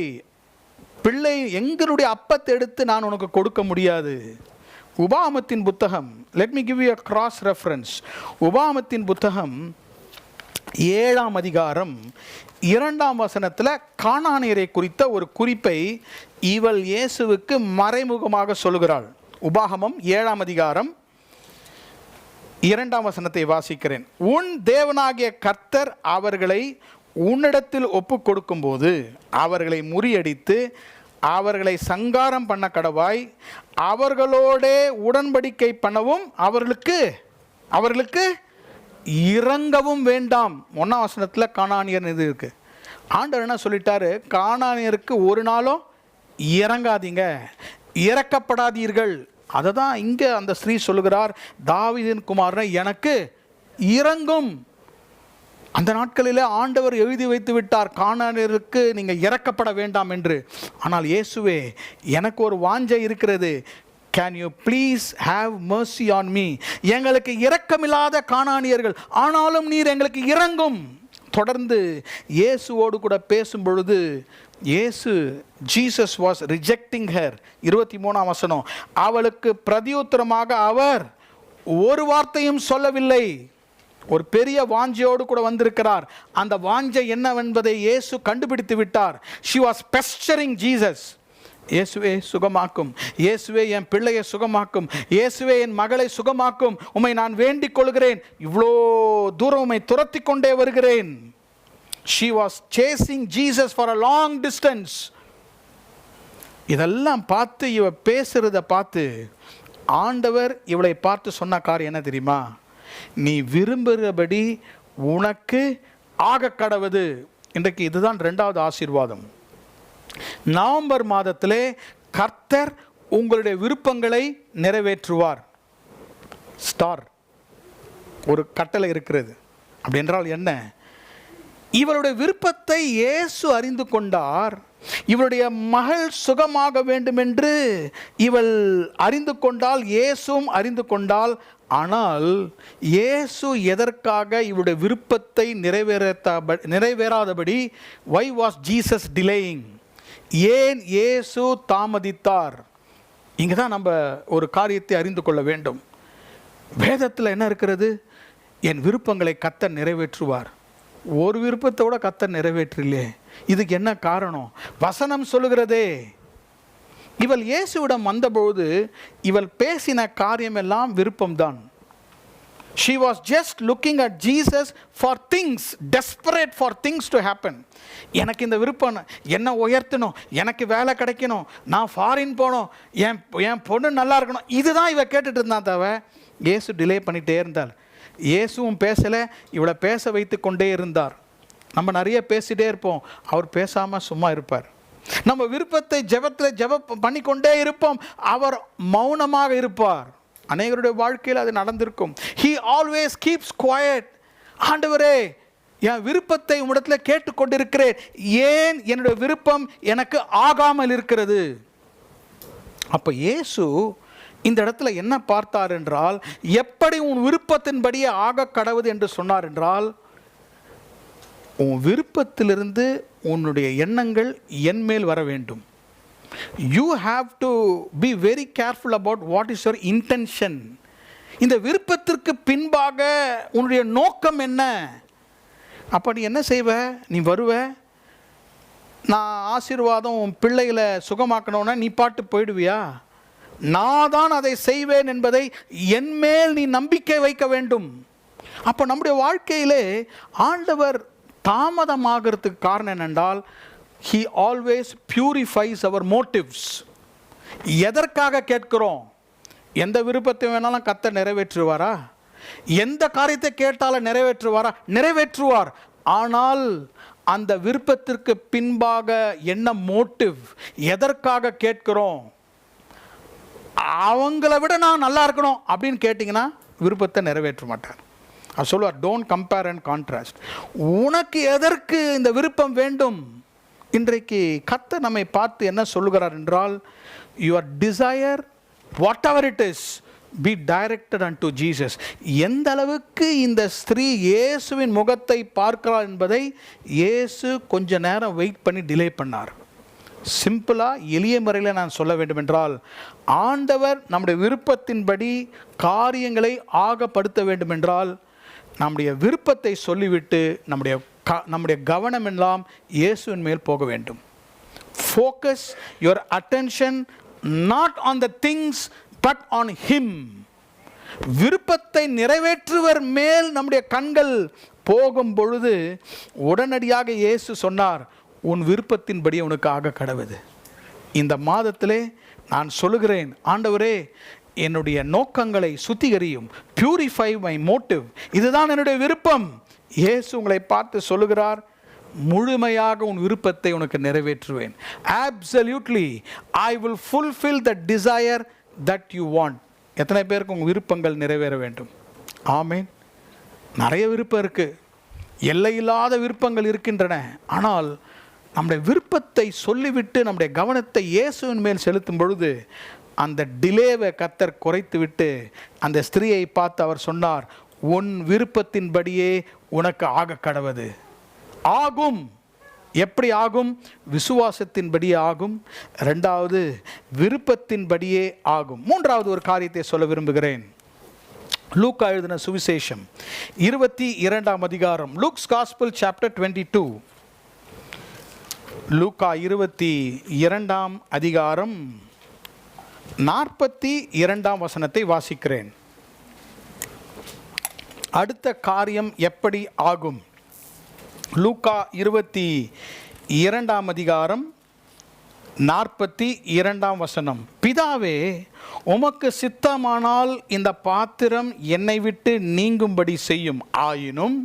பிள்ளை எங்களுடைய அப்பத்தை எடுத்து நான் உனக்கு கொடுக்க முடியாது. உபாகமத்தின் புத்தகம், let me give you a cross reference. உபாகமத்தின் புத்தகம் 7ஆம் அதிகாரம் 2ஆம் வசனத்தில் கானானியரை குறித்த ஒரு குறிப்பை இவள் இயேசுவுக்கு மறைமுகமாக சொல்லுகிறாள். உபாகமம் 7ஆம் அதிகாரம் 2ஆம் வசனத்தை வாசிக்கிறேன். உன் தேவனாகிய கர்த்தர் அவர்களை உன்னிடத்தில் ஒப்பு கொடுக்கும்போது அவர்களை முறியடித்து அவர்களை சங்காரம் பண்ண கடவாய், அவர்களோடே உடன்படிக்கை பண்ணவும் அவர்களுக்கு இறங்கவும் வேண்டாம். 1ஆம் வசனத்தில் கானானியர் இது இருக்கு. ஆண்டவர் என்ன சொல்லிட்டாரு? கானானியருக்கு ஒரு நாளும் இறங்காதீங்க, இறக்கப்படாதீர்கள். அதை தான் இங்கே அந்த ஸ்திரீ சொல்லுகிறார், தாவீதின் குமாரனை எனக்கு இறங்கும். அந்த நாட்களில் ஆண்டவர் எழுதி வைத்து விட்டார், கானானியருக்கு நீங்கள் இறக்கப்பட வேண்டாம் என்று. ஆனால் இயேசுவே, எனக்கு ஒரு வாஞ்சை இருக்கிறது, can you please have mercy on me. எங்களுக்கு இரக்கமில்லாத கானானியர்கள், ஆனாலும் நீர் எங்களுக்கு இறங்கும். தொடர்ந்து இயேசுவோடு கூட பேசும் பொழுது ஜீசஸ் வாஸ் ரிஜெக்டிங் ஹர். 23ஆம் வசனம், அவளுக்கு பிரதியுத்தரமாக அவர் ஒரு வார்த்தையும் சொல்லவில்லை. ஒரு பெரிய வாஞ்சையோடு கூட வந்திருக்கிறார். அந்த வாஞ்சை என்னவென்பதை இயேசு கண்டுபிடித்து விட்டார். she was pestering Jesus. இயேசுவே சுகமாக்கும், இயேசுவே என் பிள்ளையை சுகமாக்கும், இயேசுவே என் மகளை சுகமாக்கும், உம்மை நான் வேண்டிக் கொள்கிறேன், இவ்வளோ தூரம் உம்மை துரத்தி கொண்டே வருகிறேன். she was chasing Jesus for a long distance. இதெல்லாம் பார்த்து இவ பேசுறத பார்த்து ஆண்டவர் இவளை பார்த்து சொன்ன காரியம் என்ன தெரியுமா? நீ விரும்புகிறபடி உனக்கு ஆக கடவுது. இன்றைக்கு இதுதான் 2வது ஆசீர்வாதம். நவம்பர் மாதத்திலே கர்த்தர் உங்களுடைய விருப்பங்களை நிறைவேற்றுவார். ஸ்டார் ஒரு கட்டளை இருக்கிறது. அப்படி என்றால் என்ன? இவளுடைய விருப்பத்தை இயேசு அறிந்து கொண்டார். இவளுடைய மகள் சுகமாக வேண்டும் என்று இவள் அறிந்து கொண்டால், இயேசுவும் அறிந்து கொண்டால். ஆனால் இயேசு எதற்காக இவருடைய விருப்பத்தை நிறைவேறாதபடி why was Jesus delaying? ஏன் இயேசு தாமதித்தார்? இங்கே தான் நம்ம ஒரு காரியத்தை அறிந்து கொள்ள வேண்டும். வேதத்தில் என்ன இருக்கிறது? என் விருப்பங்களை கர்த்தர் நிறைவேற்றுவார். ஒரு விருப்பத்தோட கர்த்தர் நிறைவேற்றலையே, இதுக்கு என்ன காரணம்? வசனம் சொல்லுகிறதே. இவள் இயேசுவிடம் வந்தபோது இவள் பேசின காரியம் எல்லாம் விருப்பம்தான். she was just looking at Jesus for things, desperate for things to happen. எனக்கு இந்த விருப்பம், என்ன உயர்த்தணும், எனக்கு வேலை கிடைக்கணும், நான் ஃபாரின் போகணும், என் பொண்ணு நல்லா இருக்கணும், இதுதான் இவ கேட்டுட்டு இருந்தான். தவிர இயேசு டிலே பண்ணிகிட்டே இருந்தாள். இயேசுவும் பேசலை, இவளை பேச வைத்து கொண்டே இருந்தார். நம்ம நிறைய பேசிகிட்டே இருப்போம், அவர் பேசாமல் சும்மா இருப்பார். நம்ம விருப்பத்தை ஜெபம் பண்ணிக்கொண்டே இருப்போம், அவர் மௌனமாக இருப்பார். அநேகருடைய வாழ்க்கையில் அது நடந்திருக்கும். he always keeps quiet. ஆண்டவரே, என் விருப்பத்தை உம்மிடத்தில் கேட்டுக்கொண்டிருக்கிறேன், ஏன் என்னுடைய விருப்பம் எனக்கு ஆகாமல் இருக்கிறது? அப்போ இயேசு இந்த இடத்துல என்ன பார்த்தார் என்றால், எப்படி உன் விருப்பத்தின்படியே ஆக கடவுது என்று சொன்னார் என்றால், உன் விருப்பத்திலிருந்து உன்னுடைய எண்ணங்கள் என் மேல் வர வேண்டும். You have to be very careful about what is your intention. இந்த விருப்பத்திற்கு பின்பாக உன்னுடைய நோக்கம் என்ன? அப்போ நீ என்ன செய்வ? நீ வருவ, நான் ஆசீர்வாதம் உன் பிள்ளைகளை சுகமாக்கணும்னா நீ பாட்டு போயிடுவியா? நான் தான் அதை செய்வேன் என்பதை என்மேல் நீ நம்பிக்கை வைக்க வேண்டும். அப்போ நம்முடைய வாழ்க்கையிலே ஆண்டவர் தாமதமாகிறதுக்கு காரணம் என்னென்றால், He always purifies our motives. எதற்காக கேட்கிறோம்? எந்த விருப்பத்தை வேணாலும் கர்த்தர் நிறைவேற்றுவாரா? எந்த காரியத்தை கேட்டாலும் நிறைவேற்றுவாரா? நிறைவேற்றுவார். ஆனால் அந்த விருப்பத்திற்கு பின்பாக என்ன மோட்டிவ், எதற்காக கேட்கிறோம்? அவங்கள விட நான் நல்லா இருக்கணும் அப்படின்னு கேட்டிங்கன்னா விருப்பத்தை நிறைவேற்ற மாட்டார். அது சொல்லுவார், டோன்ட் கம்பேர் அண்ட் கான்ட்ராஸ்ட். உனக்கு எதற்கு இந்த விருப்பம் வேண்டும்? இன்றைக்கு கர்த்தர் நம்மை பார்த்து என்ன சொல்லுகிறார் என்றால், your desire whatever it is be directed unto Jesus. எந்த அளவுக்கு இந்த ஸ்திரீ இயேசுவின் முகத்தை பார்க்கிறார் என்பதை இயேசு கொஞ்ச நேரம் வெயிட் பண்ணி டிலே பண்ணார். சிம்பிளாக எளிய முறையில் நான் சொல்ல வேண்டும் என்றால், ஆண்டவர் நம்முடைய விருப்பத்தின்படி காரியங்களை ஆகப்படுத்த வேண்டும் என்றால் நம்முடைய விருப்பத்தை சொல்லிவிட்டு நம்முடைய கவனம் எல்லாம் இயேசுவின் மேல் போக வேண்டும். Focus your attention not on the things but on him. விருப்பத்தை நிறைவேற்றுவர் மேல் நம்முடைய கண்கள் போகும் பொழுது உடனடியாக இயேசு சொன்னார், உன் விருப்பத்தின்படி உனக்கு ஆக கடவுது. இந்த மாதத்திலே நான் சொல்லுகிறேன், ஆண்டவரே என்னுடைய நோக்கங்களை சுத்திகரியும், பியூரிஃபை மை மோட்டிவ். இதுதான் என்னுடைய விருப்பம். இயேசு உங்களை பார்த்து சொல்லுகிறார், முழுமையாக உன் விருப்பத்தை உனக்கு நிறைவேற்றுவேன். Absolutely, I will fulfill the desire that you want. எத்தனை பேருக்கு உங்கள் விருப்பங்கள் நிறைவேற வேண்டும்? ஆமென். நிறைய விருப்பம் இருக்குது, எல்லையில்லாத விருப்பங்கள் இருக்கின்றன. ஆனால் நம்முடைய விருப்பத்தை சொல்லிவிட்டு நம்முடைய கவனத்தை இயேசுவின் மேல் செலுத்தும் பொழுது அந்த டிலேவை கர்த்தர் குறைத்து விட்டு அந்த ஸ்திரீயை பார்த்து அவர் சொன்னார், உன் விருப்பத்தின்படியே உனக்கு ஆக கடவது. ஆகும். எப்படி ஆகும்? விசுவாசத்தின்படியே ஆகும். ரெண்டாவது, விருப்பத்தின்படியே ஆகும். மூன்றாவது ஒரு காரியத்தை சொல்ல விரும்புகிறேன். லூக்கா எழுதின சுவிசேஷம் 22ஆம் அதிகாரம், லூக்ஸ் காஸ்பல் சாப்டர் 22. லூக்கா 22ஆம் அதிகாரம் 42ஆம் வசனத்தை வாசிக்கிறேன். அடுத்த காரியம் எப்படி ஆகும்? லூக்கா 22ஆம் அதிகாரம் 42ஆம் வசனம். பிதாவே, உமக்கு சித்தமானால் இந்த பாத்திரம் என்னை விட்டு நீங்கும்படி செய்யும். ஆயினும்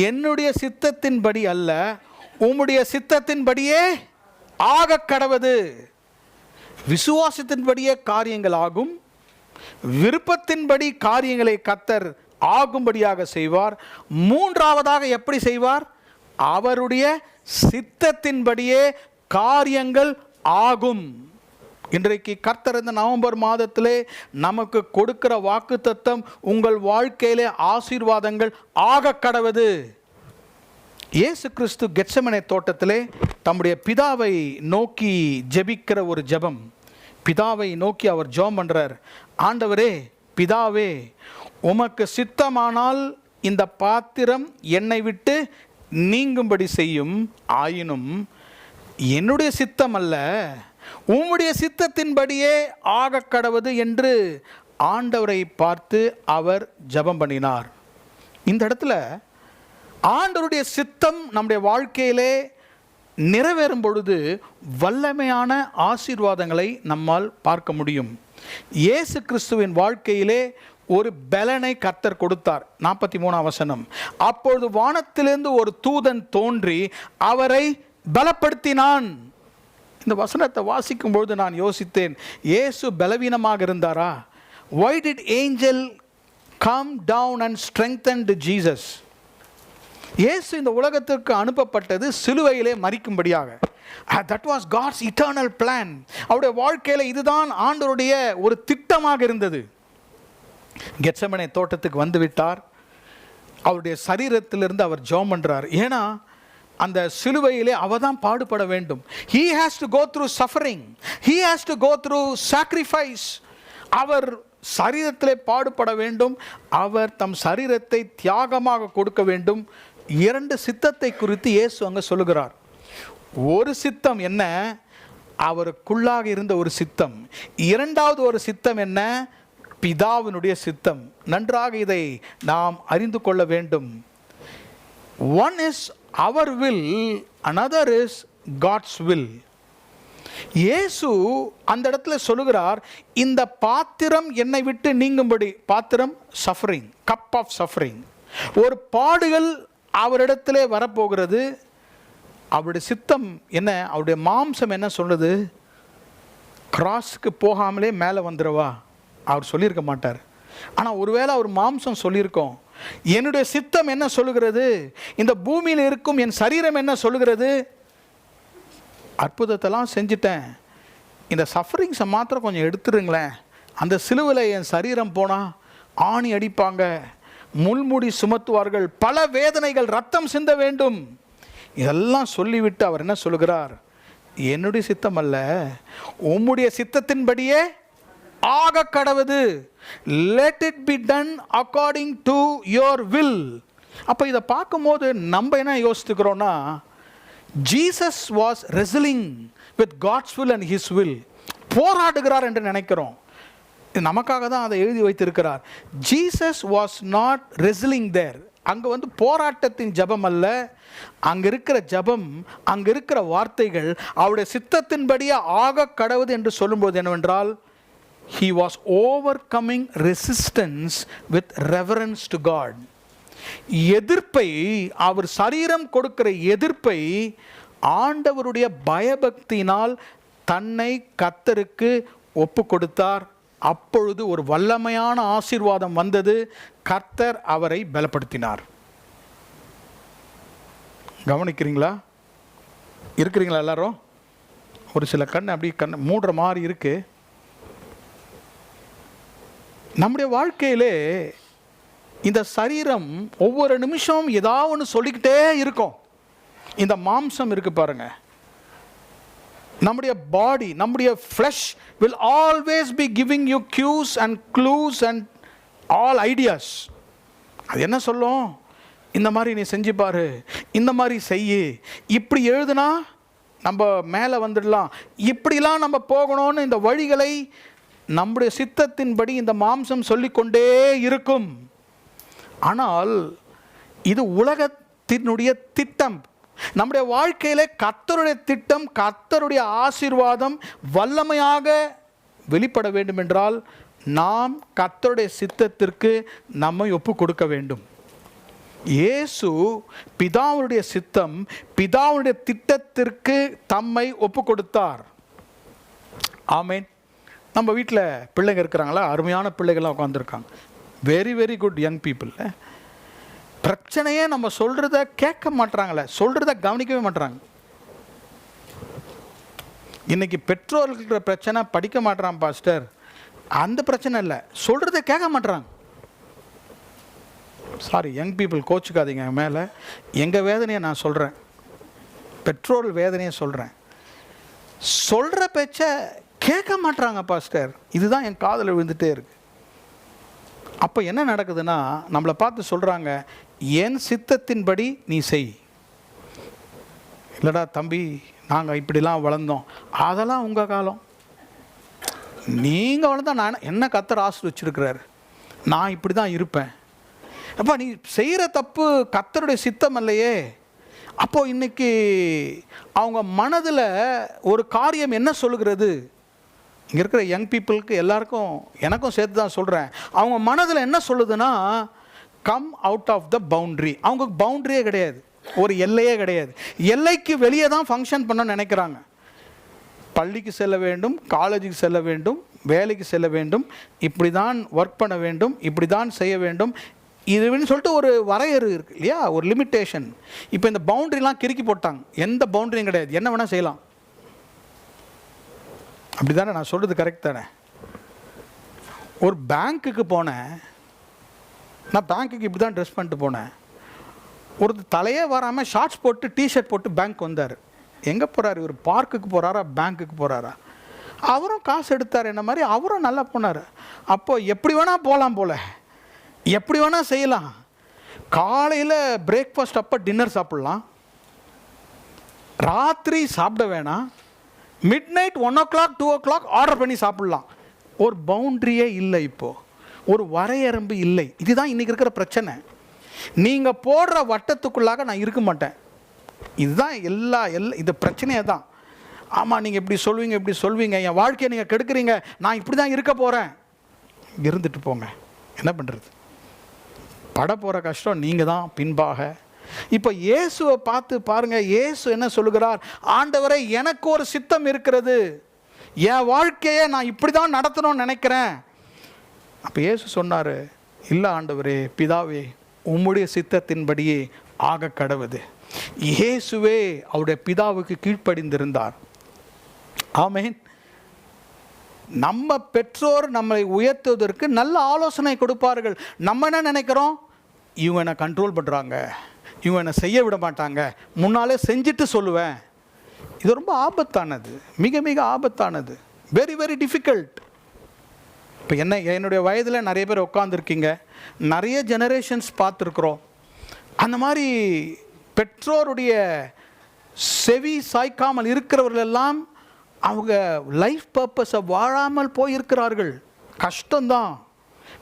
என்னுடைய சித்தத்தின்படி அல்ல, உம்முடைய சித்தத்தின்படியே ஆக கடவது. விசுவாசத்தின்படியே காரியங்கள் ஆகும். விருப்பத்தின்படி காரியங்களை கர்த்தர் ஆகும்படியாக செய்வார். மூன்றாவதாக எப்படி செய்வார்? அவருடைய சித்தத்தின்படியே காரியங்கள் ஆகும். இன்றைக்கு கர்த்தர் இந்த நவம்பர் மாதத்திலே நமக்கு கொடுக்கிற வாக்குத்தத்தம், உங்கள் வாழ்க்கையிலே ஆசீர்வாதங்கள் ஆக கடவது. இயேசு கிறிஸ்து கெத்செமனே தோட்டத்திலே தம்முடைய பிதாவை நோக்கி ஜெபிக்கிற ஒரு ஜெபம். பிதாவை நோக்கி அவர் ஜெபம் பண்றார். ஆண்டவரே, பிதாவே, உமக்கு சித்தமானால் இந்த பாத்திரம் என்னை விட்டு நீங்கும்படி செய்யும். ஆயினும் என்னுடைய சித்தம் அல்ல, உம்முடைய சித்தத்தின்படியே ஆக கடவது என்று ஆண்டவரை பார்த்து அவர் ஜெபம் பண்ணினார். இந்த இடத்துல ஆண்டவருடைய சித்தம் நம்முடைய வாழ்க்கையிலே நிறைவேறும் பொழுது வல்லமையான ஆசீர்வாதங்களை நம்மால் பார்க்க முடியும். இயேசு கிறிஸ்துவின் வாழ்க்கையிலே ஒரு பலனை கர்த்தர் கொடுத்தார். 43ஆம் வசனம். அப்பொழுது வானத்திலிருந்து ஒரு தூதன் தோன்றி அவரை பலப்படுத்தினான். இந்த வசனத்தை வாசிக்கும் பொழுது நான் யோசித்தேன், இயேசு பலவீனமாக இருந்தாரா? Why did angel come down and strengthened Jesus? இயேசு இந்த உலகத்திற்கு அனுப்பப்பட்டது சிலுவையிலே மரிக்கும்படியாக. That was God's eternal plan. அவருடைய வாழ்க்கையில் இதுதான் ஆண்டவருடைய ஒரு திட்டமாக இருந்தது. கெத்செமனே தோட்டத்துக்கு வந்து விட்டார். அவருடைய சரீரத்திலிருந்து அவர் ஜெபம் பண்றார். ஏன்னா அந்த சிலுவையிலே அவர் தான் பாடுபட வேண்டும். He has to go through suffering. He has to go through sacrifice. அவர் சரீரத்திலே பாடுபட வேண்டும். அவர் தம் சரீரத்தை தியாகமாக கொடுக்க வேண்டும். 2 சித்தத்தை குறித்து இயேசு அங்கே சொல்லுகிறார். ஒரு சித்தம் என்ன? அவருக்குள்ளாக இருந்த ஒரு சித்தம். 2வது ஒரு சித்தம் என்ன? பிதாவினுடைய சித்தம். நன்றாக இதை நாம் அறிந்து கொள்ள வேண்டும். One is our will, another is God's will. இயேசு அந்த இடத்துல சொல்லுகிறார், இந்த பாத்திரம் என்னை விட்டு நீங்கும்படி. பாத்திரம் சஃபரிங், கப் ஆஃப் சஃபரிங். ஒரு பாடுகள் அவரிடத்திலே வரப்போகிறது. அவருடைய சித்தம் என்ன? அவருடைய மாம்சம் என்ன சொல்லுது? கிராஸுக்கு போகாமலே மேலே வந்துடுவா. அவர் சொல்லியிருக்க மாட்டார். ஆனால் ஒருவேளை அவர் மாம்சம் சொல்லியிருக்கோம். என்னுடைய சித்தம் என்ன சொல்லுகிறது? இந்த பூமியில் இருக்கும் என் சரீரம் என்ன சொல்லுகிறது? அற்புதத்தெல்லாம் செஞ்சிட்டேன், இந்த சஃபரிங்ஸை மாத்திரம் கொஞ்சம் எடுத்துருங்களேன். அந்த சிலுவையில் என் சரீரம் போனால் ஆணி அடிப்பாங்க, முள்முடி சுமத்துவார்கள், பல வேதனைகள், ரத்தம் சிந்த வேண்டும். இதெல்லாம் சொல்லிவிட்டு அவர் என்ன சொல்லுகிறார்? என்னுடைய சித்தம் அல்ல, உம்முடைய சித்தத்தின்படியே ஆக கடவுது. Let it be done according to your will. அப்போ இதை பார்க்கும்போது நம்ம என்ன யோசித்துக்கிறோன்னா, Jesus was wrestling with God's will and his will. போராடுகிறார் என்று நினைக்கிறோம். நமக்காக தான் அதை எழுதி வைத்திருக்கிறார். Jesus was not wrestling there. அங்கே போராட்டத்தின் ஜபம் அல்ல, அங்கே இருக்கிற ஜபம், அங்கே இருக்கிற வார்த்தைகள் அவருடைய சித்தத்தின்படியே ஆக கடவுது என்று சொல்லும்போது என்னவென்றால், he was overcoming resistance with reverence to God. எதிர்ப்பை, அவர் சரீரம் கொடுக்கிற எதிர்ப்பை ஆண்டவருடைய பயபக்தியினால் தன்னை கர்த்தருக்கு ஒப்பு கொடுத்தார். அப்பொழுது ஒரு வல்லமையான ஆசீர்வாதம் வந்தது. கர்த்தர் அவரை பலப்படுத்தினார். கவனிக்கிறீங்களா? இருக்கிறீங்களா எல்லாரும்? ஒரு சில கண் அப்படி கண் மூடுற மாதிரி இருக்கு. நம்முடைய வாழ்க்கையிலே இந்த சரீரம் ஒவ்வொரு நிமிஷம் ஏதாவது ஒன்று சொல்லிக்கிட்டே இருக்கும். இந்த மாம்சம் இருக்கு பாருங்க, நம்முடைய பாடி, நம்முடைய flush will always be giving you cues and clues and all ideas. அது என்ன சொல்லும்? இந்த மாதிரி நீ செஞ்சு பாரு, இந்த மாதிரி செய்யு, இப்படி எழுதுனா நம்ம மேலே வந்துடலாம், இப்படிலாம் நம்ம போகணும்னு இந்த வழிகளை நம்முடைய சித்தத்தின்படி இந்த மாம்சம் சொல்லிக்கொண்டே இருக்கும். ஆனால் இது உலகத்தினுடைய திட்டம். நம்முடைய வாழ்க்கையிலே கர்த்தருடைய திட்டம், கர்த்தருடைய ஆசீர்வாதம் வல்லமையாக வெளிப்பட வேண்டும் என்றால் நாம் கர்த்தருடைய சித்தத்திற்கு நம்மை ஒப்பு கொடுக்க வேண்டும். இயேசு பிதாவுடைய சித்தம், பிதாவுடைய திட்டத்திற்கு தம்மை ஒப்பு கொடுத்தார். ஆமென். நம்ம வீட்டில் பிள்ளைங்க இருக்கிறாங்களா? அருமையான பிள்ளைகள்லாம் உட்காந்துருக்காங்க. Very very good young people. பிரச்சனையே நம்ம சொல்கிறத கேட்க மாட்டாங்களே, சொல்கிறத கவனிக்கவே மாட்டாங்க. இன்னைக்கு பெற்றோர்களுக்கு பிரச்சனை படிக்க மாட்டான் பாஸ்டர், அந்த பிரச்சனை இல்லை, சொல்கிறத கேட்க மாட்டாங்க. சாரி யங் பீப்புள், கோச்சுக்காதீங்க மேலே. எங்கள் வேதனையை நான் சொல்கிறேன், பெற்றோர்கள் வேதனையை சொல்கிறேன். சொல்கிற பேச்சை கேட்க மாட்டாங்க பாஸ்டர், இதுதான் என் காதில் விழுந்துகிட்டே இருக்கு. அப்போ என்ன நடக்குதுன்னா, நம்மளை பார்த்து சொல்கிறாங்க, என் சித்தத்தின்படி நீ செய். இல்லைடா தம்பி, நாங்கள் இப்படிலாம் வளர்ந்தோம், அதெல்லாம் உங்கள் காலம், நீங்கள் வளர்ந்தா நான் என்ன கர்த்தர் ஆசீர்வச்சிருக்கிறார், நான் இப்படி தான் இருப்பேன். அப்போ நீ செய்கிற தப்பு கர்த்தருடைய சித்தம் இல்லையே. அப்போது இன்னைக்கு அவங்க மனதில் ஒரு காரியம் என்ன சொல்லுகிறது? இங்கே இருக்கிற யங் பீப்புளுக்கு எல்லாருக்கும், எனக்கும் சேர்த்து தான் சொல்கிறேன், அவங்க மனதில் என்ன சொல்லுதுன்னா, come out of the boundary. அவங்களுக்கு பவுண்ட்ரியே கிடையாது, ஒரு எல்லையே கிடையாது. எல்லைக்கு வெளியே தான் ஃபங்க்ஷன் பண்ண நினைக்கிறாங்க. பள்ளிக்கு செல்ல வேண்டும், காலேஜுக்கு செல்ல வேண்டும், வேலைக்கு செல்ல வேண்டும், இப்படி தான் ஒர்க் பண்ண வேண்டும், இப்படி தான் செய்ய வேண்டும், இதுன்னு சொல்லிட்டு ஒரு வரையறு இருக்குது இல்லையா, ஒரு லிமிட்டேஷன். இப்போ இந்த பவுண்ட்ரிலாம் கிறுக்கி போட்டாங்க, எந்த பவுண்ட்ரியும் கிடையாது, என்ன வேணால் செய்யலாம். அப்படி தானே? நான் சொல்கிறது கரெக்ட் தானே? ஒரு பேங்க்குக்கு போனேன், நான் பேங்க்குக்கு இப்படி தான் ட்ரெஸ் பண்ணிட்டு போனேன். ஒரு தலையே வராமல் ஷார்ட்ஸ் போட்டு டிஷர்ட் போட்டு பேங்க் வந்தார். எங்கே போகிறார் இவர்? பார்க்குக்கு போகிறாரா, பேங்க்குக்கு போகிறாரா? அவரும் காசு எடுத்தார், என்ன மாதிரி அவரும் நல்லா போனார். அப்போது எப்படி வேணால் போகலாம் போல், எப்படி வேணால் செய்யலாம். காலையில் பிரேக்ஃபாஸ்ட் அப்போ டின்னர் சாப்பிட்லாம், ராத்திரி சாப்பிட வேணாம், mid night 1 o'clock 2 o'clock order பண்ணி சாப்பிட்லாம். ஒரு பவுண்ட்ரியே இல்லை, இப்போது ஒரு வரையறம்பு இல்லை. இதுதான் இன்றைக்கி இருக்கிற பிரச்சனை. நீங்கள் போடுற வட்டத்துக்குள்ளாக நான் இருக்க மாட்டேன். இதுதான் எல்லா இது பிரச்சனையே தான். ஆமாம், நீங்கள் இப்படி சொல்வீங்க, இப்படி சொல்வீங்க, என் வாழ்க்கையை நீங்கள் கெடுக்குறீங்க, நான் இப்படி தான் இருக்க போகிறேன். இருந்துட்டு போங்க, என்ன பண்ணுறது? பட போகிற கஷ்டம் நீங்கள் தான் பின்பாக. இப்போ இயேசுவை பார்த்து பாருங்கள், இயேசு என்ன சொல்லுகிறார்? ஆண்டவரே, எனக்கு ஒரு சித்தம் இருக்கிறது, என் வாழ்க்கையை நான் இப்படி தான் நடத்தணும்னு நினைக்கிறேன். அப்போ இயேசு சொன்னார், இல்லை ஆண்டவரே, பிதாவே, உம்முடைய சித்தத்தின்படியே ஆக கடவுது. இயேசுவே அவருடைய பிதாவுக்கு கீழ்ப்படிந்திருந்தார். ஆமென். நம்ம பெற்றோர் நம்மை உயர்த்துவதற்கு நல்ல ஆலோசனை கொடுப்பார்கள். நம்ம என்ன நினைக்கிறோம்? இவங்க என்னை கண்ட்ரோல் பண்ணுறாங்க, இவங்க என்னை செய்ய விட மாட்டாங்க, முன்னாலே செஞ்சுட்டு சொல்லுவேன். இது ரொம்ப ஆபத்தானது, மிக மிக ஆபத்தானது, வெரி வெரி டிஃபிகல்ட். இப்போ என்னுடைய வயதில் நிறைய பேர் உட்காந்துருக்கீங்க, நிறைய ஜெனரேஷன்ஸ் பார்த்துருக்குறோம். அந்த மாதிரி பெற்றோருடைய செவி சாய்க்காமல் இருக்கிறவர்களெல்லாம் அவங்க லைஃப் பர்பஸை வாழாமல் போயிருக்கிறார்கள். கஷ்டம்தான்,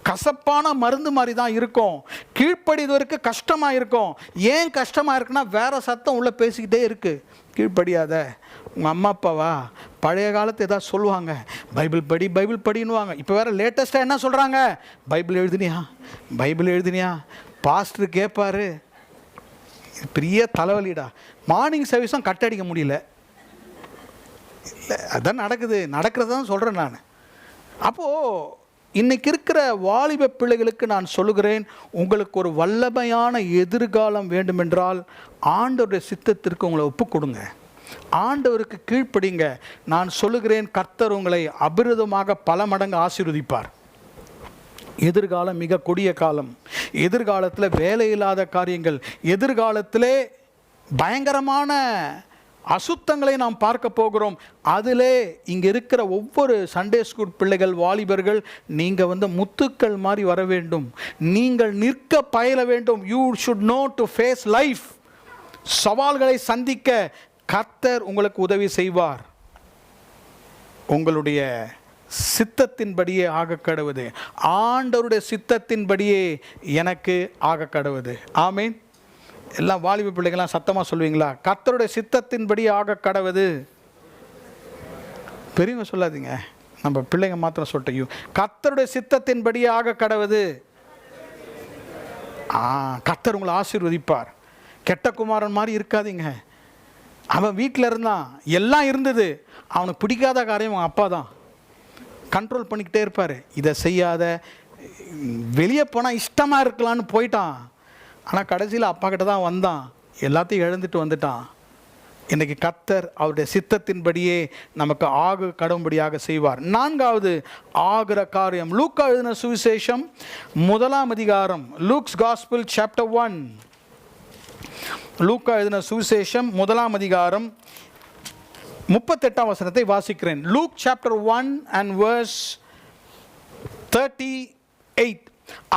கசப்பான மருந்து மாதிரி தான் இருக்கும், கீழ்ப்படிவதற்கு கஷ்டமாக இருக்கும். ஏன் கஷ்டமாக இருக்குன்னா, வேறு சத்தம் உள்ளே பேசிக்கிட்டே இருக்குது. கீழ்ப்படியாத, உங்கள் அம்மா அப்பாவா பழைய காலத்து ஏதாவது சொல்லுவாங்க, பைபிள் படி பைபிள் படின்னுவாங்க. இப்போ வேறு லேட்டஸ்ட்டாக என்ன சொல்கிறாங்க? பைபிள் எழுதினியா, பைபிள் எழுதினியா, பாஸ்டர் கேட்பார். பெரிய தலைவலிடா. மார்னிங் சர்வீஸும் கட் அடிக்க முடியல. இல்லை, அதான் நடக்கிறது தான் சொல்கிறேன் நான். அப்போது இன்றைக்கி இருக்கிற வாலிப பிள்ளைகளுக்கு நான் சொல்லுகிறேன், உங்களுக்கு ஒரு வல்லமையான எதிர்காலம் வேண்டுமென்றால் ஆண்டவருடைய சித்தத்திற்கு உங்களை ஒப்பு கொடுங்க, ஆண்டவருக்கு கீழ்ப்படிங்க. நான் சொல்லுகிறேன், கர்த்தர் உங்களை அபிரதமாக பல மடங்கு ஆசீர்வதிப்பார். எதிர்காலம் மிக கொடிய காலம். எதிர்காலத்தில் வேலை இல்லாத காரியங்கள், எதிர்காலத்திலே பயங்கரமான அசுத்தங்களை நாம் பார்க்க போகிறோம். அதிலே இங்கே இருக்கிற ஒவ்வொரு சண்டே ஸ்கூல் பிள்ளைகள், வாலிபர்கள், நீங்கள் முத்துக்கள் மாதிரி வர வேண்டும். நீங்கள் நிற்க பயில வேண்டும். You should know to face life. சவால்களை சந்திக்க கர்த்தர் உங்களுக்கு உதவி செய்வார். உங்களுடைய சித்தத்தின்படியே ஆக கடவுது. ஆண்டவருடைய சித்தத்தின்படியே எனக்கு ஆக கடவுது. ஆமீன். எல்லாம் வாலிப பிள்ளைகள்லாம் சத்தமாக சொல்லுவீங்களா? கர்த்தருடைய சித்தத்தின்படி ஆக கடவுது. பெரியவங்க சொல்லாதீங்க, நம்ம பிள்ளைங்க மாத்திரம் சொல்லிட்டையும். கர்த்தருடைய சித்தத்தின்படி ஆக கடவுது. கர்த்தர் உங்களை ஆசீர்வதிப்பார். கெட்ட குமாரன் மாதிரி இருக்காதீங்க. அவன் வீட்டில் இருந்தான், எல்லாம் இருந்தது, அவனுக்கு பிடிக்காத காரியம் அவன் அப்பா தான் கண்ட்ரோல் பண்ணிக்கிட்டே இருப்பார். இதை செய்யாத, வெளியே போனால் இஷ்டமாக இருக்கலான்னு போயிட்டான். ஆனால் கடைசியில் அப்பா கிட்ட தான் வந்தான், எல்லாத்தையும் இழந்துட்டு வந்துட்டான். இன்றைக்கி கர்த்தர் அவருடைய சித்தத்தின்படியே நமக்கு ஆக கடவும்படியாக செய்வார். 4வது ஆகிற காரியம், லூக்கா எழுதின சுவிசேஷம் 1ஆம் அதிகாரம், லூக்ஸ் காஸ்பிள் சாப்டர் 1. லூக்கா எழுதின சுவிசேஷம் 1ஆம் அதிகாரம் 38ஆம் வசனத்தை வாசிக்கிறேன். Look chapter 1 and verse 38.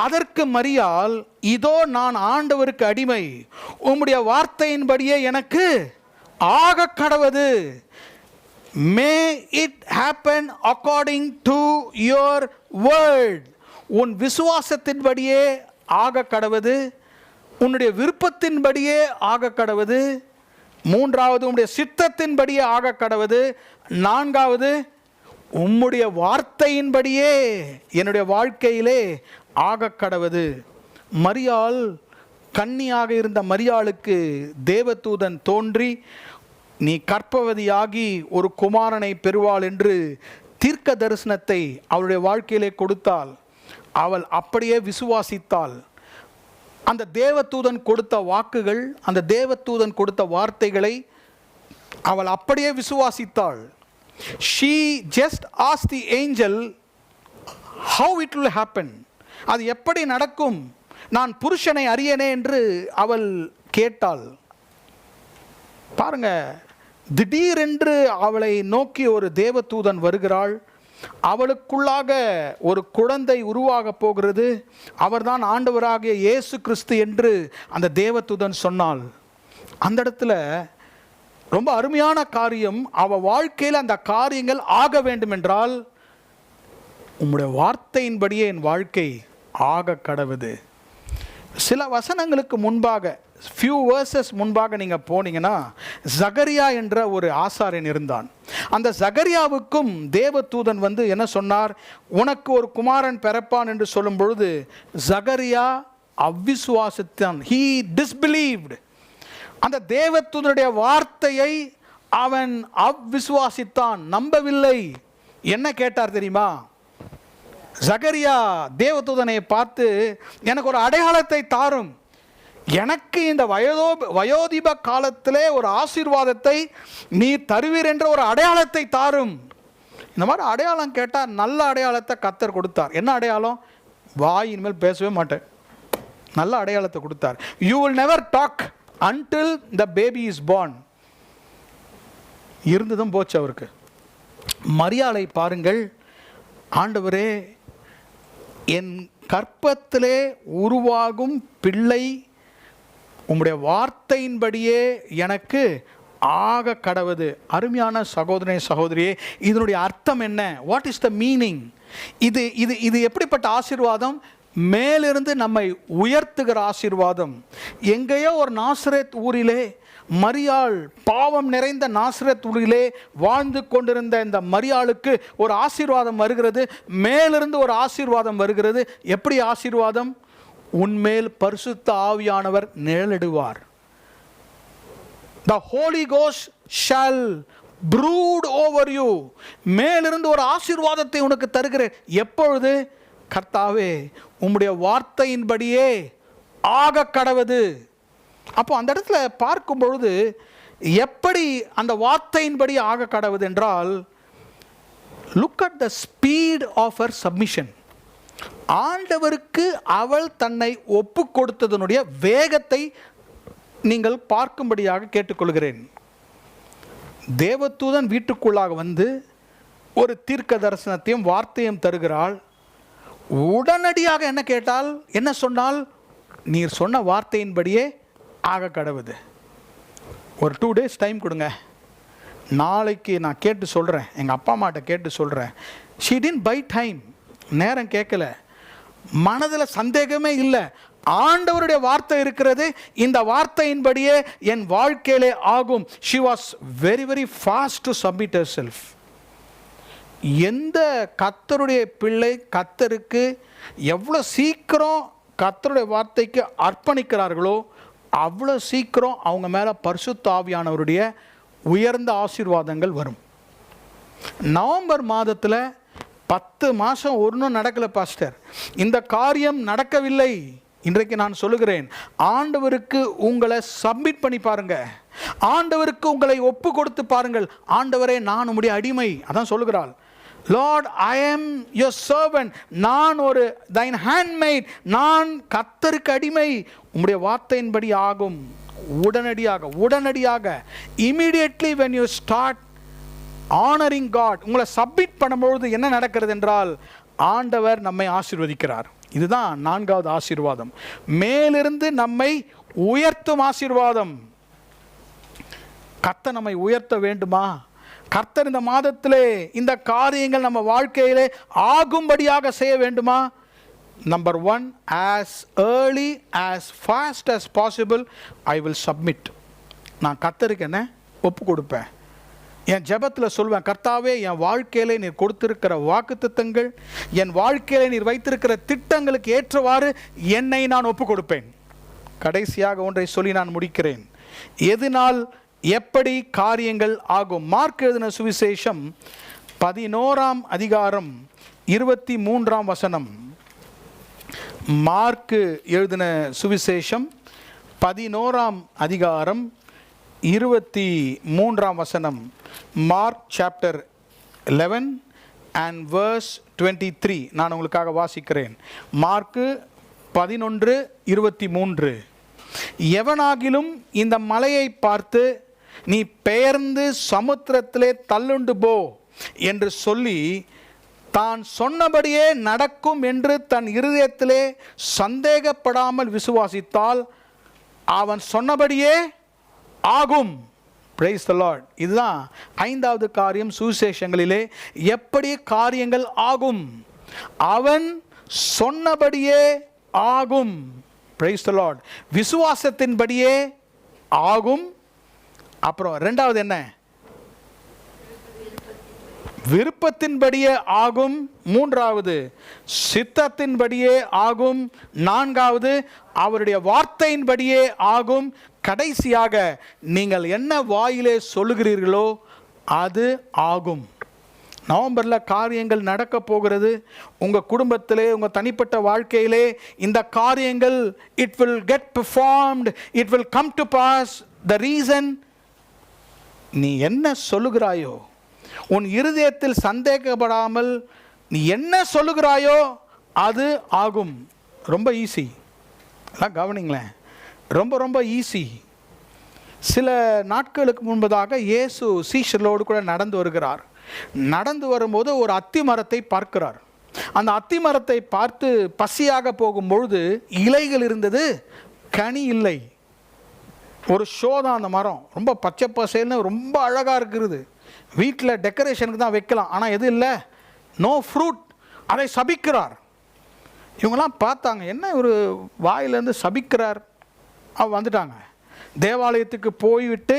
அதற்கு மரியாள், இதோ நான் ஆண்டவருக்கு அடிமை, உம்முடைய வார்த்தையின்படியே எனக்கு ஆக கடவது. மே it happen according to your word. உன் விசுவாசத்தின்படியே ஆக கடவது, உன்னுடைய விருப்பத்தின்படியே ஆக கடவது. 3வது உம்முடைய சித்தத்தின்படியே ஆக கடவது. 4வது உம்முடைய வார்த்தையின்படியே என்னுடைய வாழ்க்கையிலே ஆக கடவது. மரியாள், கன்னியாக இருந்த மரியாளுக்கு தேவதூதன் தோன்றி, நீ கர்ப்பவதியாகி ஒரு குமாரனை பெறுவாள் என்று தீர்க்க தரிசனத்தை அவளுடைய வாழ்க்கையிலே கொடுத்தாள். அவள் அப்படியே விசுவாசித்தாள். அந்த தேவதூதன் கொடுத்த வாக்குகள், அந்த தேவதூதன் கொடுத்த வார்த்தைகளை அவள் அப்படியே விசுவாசித்தாள். She just asked the angel how it will happen. அது எப்படி நடக்கும், நான் புருஷனை அறியனே என்று அவள் கேட்டாள். பாருங்க, திடீரென்று அவளை நோக்கி ஒரு தேவதூதன் வருகிறாள். அவளுக்குள்ளாக ஒரு குழந்தை உருவாக போகிறது. அவர்தான் ஆண்டவராகிய இயேசு கிறிஸ்து என்று அந்த தேவதூதன் சொன்னாள். அந்த இடத்துல ரொம்ப அருமையான காரியம். அவ வாழ்க்கையில் அந்த காரியங்கள் ஆக வேண்டும் என்றால், உம்முடைய வார்த்தையின்படியே என் வாழ்க்கை ஆக கடவுது. சில வசனங்களுக்கு முன்பாக, few verses முன்பாக நீங்க போனீங்கன்னா, ஜகரியா என்ற ஒரு ஆசாரியன் இருந்தான். அந்த ஜகரியாவுக்கும் தேவதூதன் வந்து என்ன சொன்னார்? உனக்கு ஒரு குமாரன் பிறப்பான் என்று சொல்லும் பொழுது ஜகரியா அவ்விசுவாசித்தான். he disbelieved. அந்த தேவதூதனுடைய வார்த்தையை அவன் அவ்விசுவாசித்தான், நம்பவில்லை. என்ன கேட்டார் தெரியுமா? ஜகரியா தேவதூதனை பார்த்து, எனக்கு ஒரு அடையாளத்தை தாரும், எனக்கு இந்த வயோதிப காலத்திலே ஒரு ஆசீர்வாதத்தை நீ தருவீர் என்ற ஒரு அடையாளத்தை தாரும். இந்த மாதிரி அடையாளம் கேட்டால் நல்ல அடையாளத்தை கர்த்தர் கொடுத்தார். என்ன அடையாளம்? வாயின் மேல் பேசவே மாட்டேன், நல்ல அடையாளத்தை கொடுத்தார். You will never talk until the baby is born. இருந்ததும் போச்சு அவருக்கு. மரியாளை பாருங்கள், ஆண்டவரே என் கற்பத்திலே உருவாகும் பிள்ளை உம்முடைய வார்த்தையின்படியே எனக்கு ஆக கடவுது. அருமையான சகோதரனே சகோதரியே, இதனுடைய அர்த்தம் என்ன? What is the meaning? இது இது இது எப்படிப்பட்ட ஆசீர்வாதம்? மேலிருந்து நம்மை உயர்த்துகிற ஆசீர்வாதம். எங்கேயோ ஒரு நாசரேத் ஊரிலே, மரியாள் பாவம் நிறைந்த நாசரேத் ஊரிலே வாழ்ந்து கொண்டிருந்த இந்த மரியாளுக்கு ஒரு ஆசீர்வாதம் வருகிறது. மேலிருந்து ஒரு ஆசீர்வாதம் வருகிறது. எப்படி ஆசீர்வாதம்? உன்மேல் பரிசுத்த ஆவியானவர் நிழலிடுவார். The Holy Ghost shall brood over you. மேலிருந்து ஒரு ஆசீர்வாதத்தை உனக்கு தருகிறேன். எப்பொழுது? கர்த்தாவே உம்முடைய வார்த்தையின்படியே ஆக கடவுது. அப்போ அந்த இடத்துல பார்க்கும் பொழுது எப்படி அந்த வார்த்தையின்படி ஆக கடவுது என்றால், look at the speed of her submission. ஆண்டவருக்கு அவள் தன்னை ஒப்பு கொடுத்ததனுடைய வேகத்தை நீங்கள் பார்க்கும்படியாக கேட்டுக்கொள்கிறேன். தேவதூதன் வீட்டுக்குள்ளாக வந்து ஒரு தீர்க்க தரிசனத்தையும் வார்த்தையும் தருகிறாள். உடனடியாக என்ன கேட்டால், என்ன சொன்னால்? நீர் சொன்ன வார்த்தையின்படியே ஆக கடவுது. ஒரு 2 days டைம் கொடுங்க, நாளைக்கு நான் கேட்டு சொல்கிறேன், எங்கள் அப்பா அம்மாட்ட கேட்டு சொல்கிறேன். she didn't buy time. நேரம் கேட்கல, மனதில் சந்தேகமே இல்லை. ஆண்டவருடைய வார்த்தை இருக்கிறது, இந்த வார்த்தையின்படியே என் வாழ்க்கையிலே ஆகும். she was very very fast to submit herself. எந்த கர்த்தருடைய பிள்ளை கர்த்தருக்கு எவ்வளோ சீக்கிரம் கர்த்தருடைய வார்த்தைக்கு அர்ப்பணிக்கிறார்களோ அவ்வளோ சீக்கிரம் அவங்க மேலே பரிசுத்த ஆவியானவருடைய உயர்ந்த ஆசீர்வாதங்கள் வரும். நவம்பர் மாதத்தில் 10 மாதம் ஒன்றும் நடக்கலை பாஸ்டர், இந்த காரியம் நடக்கவில்லை. இன்றைக்கு நான் சொல்லுகிறேன், ஆண்டவருக்கு உங்களை சப்மிட் பண்ணி பாருங்க, ஆண்டவருக்கு உங்களை ஒப்பு கொடுத்து பாருங்கள். ஆண்டவரே நான் உம்முடைய அடிமை, அதான் சொல்லுகிறாள். Lord, I am your servant. நான் ஒரு thine handmaid. நான் கர்த்தருக்கு அடிமை. உம்முடைய வார்த்தையின்படி ஆகும். உடனடியாக immediately when you start honoring God, உங்களை சப்மிட் பண்ணும்பொழுது என்ன நடக்கிறது என்றால், ஆண்டவர் நம்மை ஆசீர்வதிக்கிறார். இதுதான் 4வது ஆசீர்வாதம், மேலிருந்து நம்மை உயர்த்தும் ஆசீர்வாதம். கர்த்தர் நம்மை உயர்த்த வேண்டுமா? கர்த்தர் இந்த மாதத்திலே இந்த காரியங்கள் நம்ம வாழ்க்கையிலே ஆகும்படியாக செய்ய வேண்டுமா? Number 1, as early as fast as possible I will submit. நான் கர்த்தருக்கு என்ன ஒப்பு கொடுப்பேன். என் ஜெபத்தில் சொல்வேன், கர்த்தாவே என் வாழ்க்கையிலே நீர் கொடுத்திருக்கிற வாக்குத்தத்தங்கள், என் வாழ்க்கையிலே நீர் வைத்திருக்கிற திட்டங்களுக்கு ஏற்றவாறு என்னை நான் ஒப்பு கொடுப்பேன். கடைசியாக ஒன்றை சொல்லி நான் முடிக்கிறேன். எதனால் எப்படி காரியங்கள் ஆகும்? மார்க் எழுதின சுவிசேஷம் 11ஆம் அதிகாரம் 23ஆம் வசனம். மார்க் எழுதின சுவிசேஷம் 11ஆம் அதிகாரம் 23ஆம் வசனம். Mark chapter 11 and verse 23. நான் உங்களுக்காக வாசிக்கிறேன். மார்க் 11:23. எவனாகிலும் இந்த மலையை பார்த்து நீ பெயர்ந்து சமுத்திரத்திலே தள்ளுண்டு போ என்று சொல்லி தான் சொன்னபடியே நடக்கும் என்று தன் இருதயத்திலே சந்தேகப்படாமல் விசுவாசித்தால் அவன் சொன்னபடியே ஆகும். Praise the Lord. இதுதான் ஐந்தாவது காரியம். சுவிசேஷங்களிலே எப்படி காரியங்கள் ஆகும்? அவன் சொன்னபடியே ஆகும். Praise the Lord. விசுவாசத்தின்படியே ஆகும். அப்புறம் இரண்டாவது என்ன? விருப்பத்தின்படியே ஆகும். மூன்றாவது சித்தத்தின்படியே ஆகும். நான்காவது அவருடைய வார்த்தையின்படியே ஆகும். கடைசியாக நீங்கள் என்ன வாயிலே சொல்லுகிறீர்களோ அது ஆகும். நவம்பரில் காரியங்கள் நடக்க போகிறது. உங்கள் குடும்பத்திலே, உங்கள் தனிப்பட்ட வாழ்க்கையிலே இந்த காரியங்கள் it will get performed, it will come to pass. The reason, நீ என்ன சொல்லுகிறாயோ, உன் இருதயத்தில் சந்தேகப்படாமல் நீ என்ன சொல்லுகிறாயோ அது ஆகும். ரொம்ப ஈஸி. எல்லாம் கவனிங்களேன், ரொம்ப ரொம்ப ஈஸி. சில நாட்களுக்கு முன்பதாக இயேசு சீஷர்களோடு கூட நடந்து வருகிறார். நடந்து வரும்போது ஒரு அத்தி மரத்தை பார்க்கிறார். அந்த அத்தி மரத்தை பார்த்து பசியாக போகும்பொழுது இலைகள் இருந்தது, கனி இல்லை. ஒரு ஷோ தான் அந்த மரம். ரொம்ப பச்சை பசேல்னு ரொம்ப அழகாக இருக்கிறது. வீட்டில் டெக்கரேஷனுக்கு தான் வைக்கலாம், ஆனால் எது இல்லை, நோ ஃப்ரூட். அதை சபிக்கிறார். இவங்கெல்லாம் பார்த்தாங்க, என்ன ஒரு வாயிலேருந்து சபிக்கிறார். வந்துட்டாங்க. தேவாலயத்துக்கு போய்விட்டு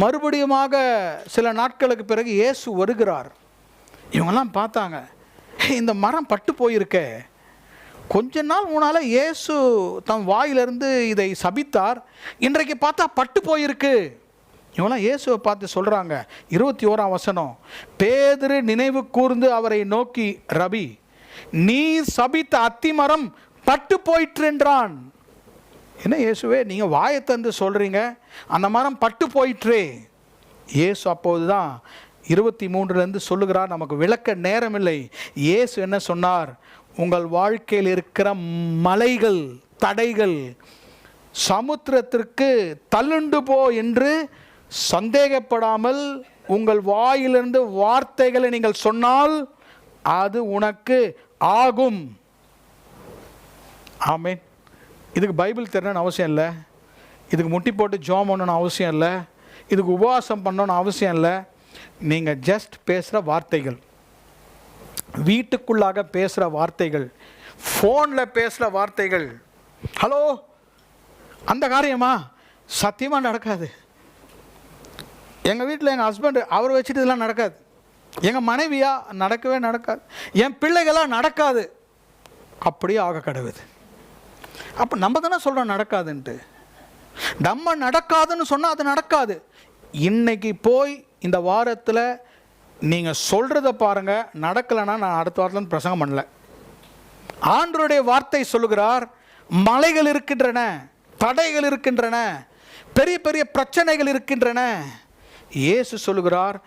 மறுபடியுமாக சில நாட்களுக்கு பிறகு இயேசு வருகிறார். இவங்கெல்லாம் பார்த்தாங்க, இந்த மரம் பட்டு போயிருக்கே. கொஞ்ச நாள் முன்னால் இயேசு தம் வாயிலிருந்து இதை சபித்தார், இன்றைக்கு பார்த்தா பட்டு போயிருக்கு. இவங்களாம் இயேசுவை பார்த்து சொல்கிறாங்க. 21ஆம் வசனம், பேதுரு நினைவு கூர்ந்து அவரை நோக்கி, ரபி, நீ சபித்த அத்திமரம் பட்டு போயிற்று என்றான். என்ன இயேசுவே, நீங்கள் வாயை தந்து சொல்கிறீங்க, அந்த மரம் பட்டு போயிற்றே. இயேசு அப்போது தான் 23 சொல்லுகிறார். நமக்கு விளக்க நேரமில்லை. இயேசு என்ன சொன்னார்? உங்கள் வாழ்க்கையில் இருக்கிற மலைகள், தடைகள் சமுத்திரத்திற்கு தள்ளுண்டு போ என்று சந்தேகப்படாமல் உங்கள் வாயிலிருந்து வார்த்தைகளை நீங்கள் சொன்னால் அது உனக்கு ஆகும். ஆமென். இதுக்கு பைபிள் தெரியணும்னு அவசியம் இல்லை. இதுக்கு முட்டி போட்டு ஜெபம் பண்ணணும்னு அவசியம் இல்லை. இதுக்கு உபவாசம் பண்ணணும்னு அவசியம் இல்லை. நீங்கள் ஜஸ்ட் பேசுகிற வார்த்தைகள், வீட்டுக்குள்ளாக பேசுகிற வார்த்தைகள், ஃபோனில் பேசுகிற வார்த்தைகள். ஹலோ, அந்த காரியமா சத்தியமாக நடக்காது. எங்கள் வீட்டில் எங்கள் ஹஸ்பண்டு அவர் வச்சுட்டு இதெல்லாம் நடக்காது. எங்கள் மனைவியா நடக்கவே நடக்காது. என் பிள்ளைகளாக நடக்காது. அப்படியே ஆக கடவுது. அப்போ நம்ம தானே சொல்கிறோம் நடக்காதுன்ட்டு. நம்ம நடக்காதுன்னு சொன்னால் அது நடக்காது. இன்னைக்கு போய் இந்த வாரத்தில் நீங்கள் சொல்கிறத பாருங்கள். நடக்கலைன்னா நான் அடுத்த வாரத்தில் பிரசங்கம் பண்ணல. ஆண்டவருடைய வார்த்தை சொல்லுகிறார், மலைகள் இருக்கின்றன, தடைகள் இருக்கின்றன, பெரிய பெரிய பிரச்சனைகள் இருக்கின்றன. இயேசு சொல்லுகிறார்,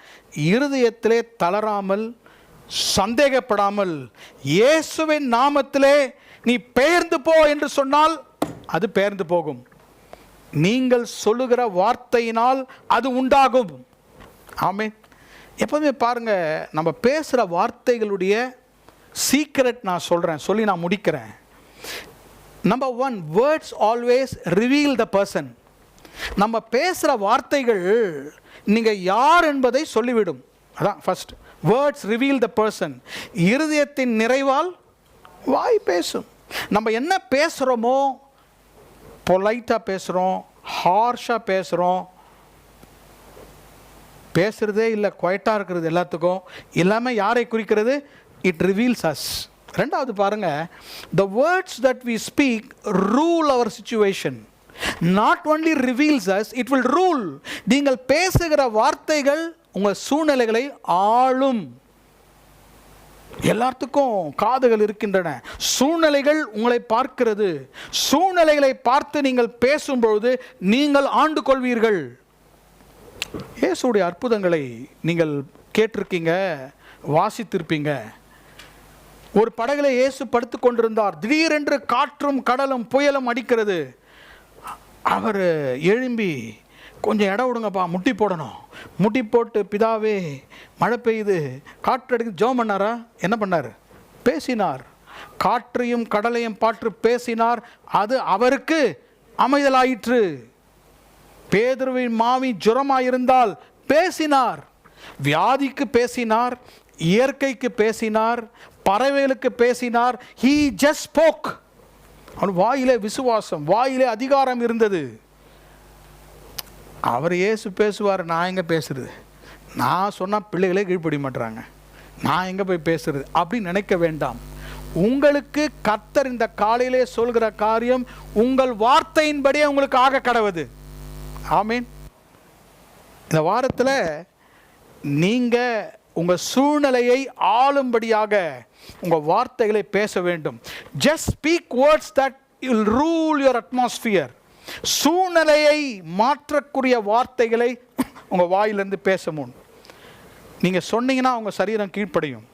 இருதயத்திலே தளராமல், சந்தேகப்படாமல், இயேசுவின் நாமத்திலே நீ பெயர்ந்து போ என்று சொன்னால் அது பெயர்ந்து போகும். நீங்கள் சொல்லுகிற வார்த்தையினால் அது உண்டாகும். ஆமென். எப்போதுமே பாருங்கள், நம்ம பேசுகிற வார்த்தைகளுடைய சீக்ரெட் நான் சொல்கிறேன், சொல்லி நான் முடிக்கிறேன். Number 1, words always reveal the person. நம்ம பேசுகிற வார்த்தைகள் நீங்கள் யார் என்பதை சொல்லிவிடும். அதான் first. Words reveal the person. இருதயத்தின் நிறைவால் வாய் பேசும். நம்ம என்ன பேசுகிறோமோ, பொலைட்டாக பேசுகிறோம், ஹார்ஷாக பேசுகிறோம், பேசுகிறதே இல்லை, குவைட்டாக இருக்கிறது எல்லாத்துக்கும் எல்லாமே யாரை குறிக்கிறது? It reveals us. ரெண்டாவது பாருங்கள், the words that we speak rule our situation. Not only reveals us, it will rule. நீங்கள் பேசுகிற வார்த்தைகள் உங்கள் சூழ்நிலைகளை ஆளும். எல்லாத்துக்கும் காதுகள் இருக்கின்றன. சூழ்நிலைகள் உங்களை பார்க்கிறது. சூழ்நிலைகளை பார்த்து நீங்கள் பேசும்பொழுது நீங்கள் ஆண்டு கொள்வீர்கள். இயேசுடைய அற்புதங்களை நீங்கள் கேட்டிருக்கீங்க, வாசித்திருப்பீங்க. ஒரு படகுல இயேசு படுத்து கொண்டிருந்தார். திடீரென்று காற்றும் கடலும் புயலும் அடிக்கிறது. அவர் எழும்பி கொஞ்சம் இடம் விடுங்கப்பா, முட்டி போடணும். முட்டி போட்டு, பிதாவே மழை பெய்யுது, காற்று அடிக்குது, ஜெபம் பண்ணாரா? என்ன பண்ணார்? பேசினார். காற்றையும் கடலையும் பார்த்து பேசினார், அது அவருக்கு அமைதலாயிற்று. பேதுருவின் மாமி ஜுரமாயிருந்தால் பேசினார், வியாதிக்கு பேசினார், இயற்கைக்கு பேசினார், பறவைகளுக்கு பேசினார். he just spoke. அவன் வாயிலே விசுவாசம், வாயிலே அதிகாரம் இருந்தது. அவர் இயேசு பேசுவார், நான் எங்கே பேசுறது? நான் சொன்னால் பிள்ளைகளே கீழ்ப்படி மாட்டுறாங்க, நான் எங்கே போய் பேசுறது அப்படின்னு நினைக்க வேண்டாம். உங்களுக்கு கர்த்தர் இந்த காலையிலே சொல்கிற காரியம் உங்கள் வார்த்தையின்படியே உங்களுக்கு ஆக கடவுது. ஆமீன். இந்த வாரத்தில் நீங்கள் உங்கள் சூழ்நிலையை ஆளும்படியாக உங்கள் வார்த்தைகளை பேச வேண்டும். just speak words that will rule your atmosphere. சூழ்நிலையை மாற்றக்கூடிய வார்த்தைகளை உங்கள் வாயிலிருந்து பேச முன் நீங்கள் சொன்னீங்கன்னா உங்கள் சரீரம் கீழ்ப்படியும்.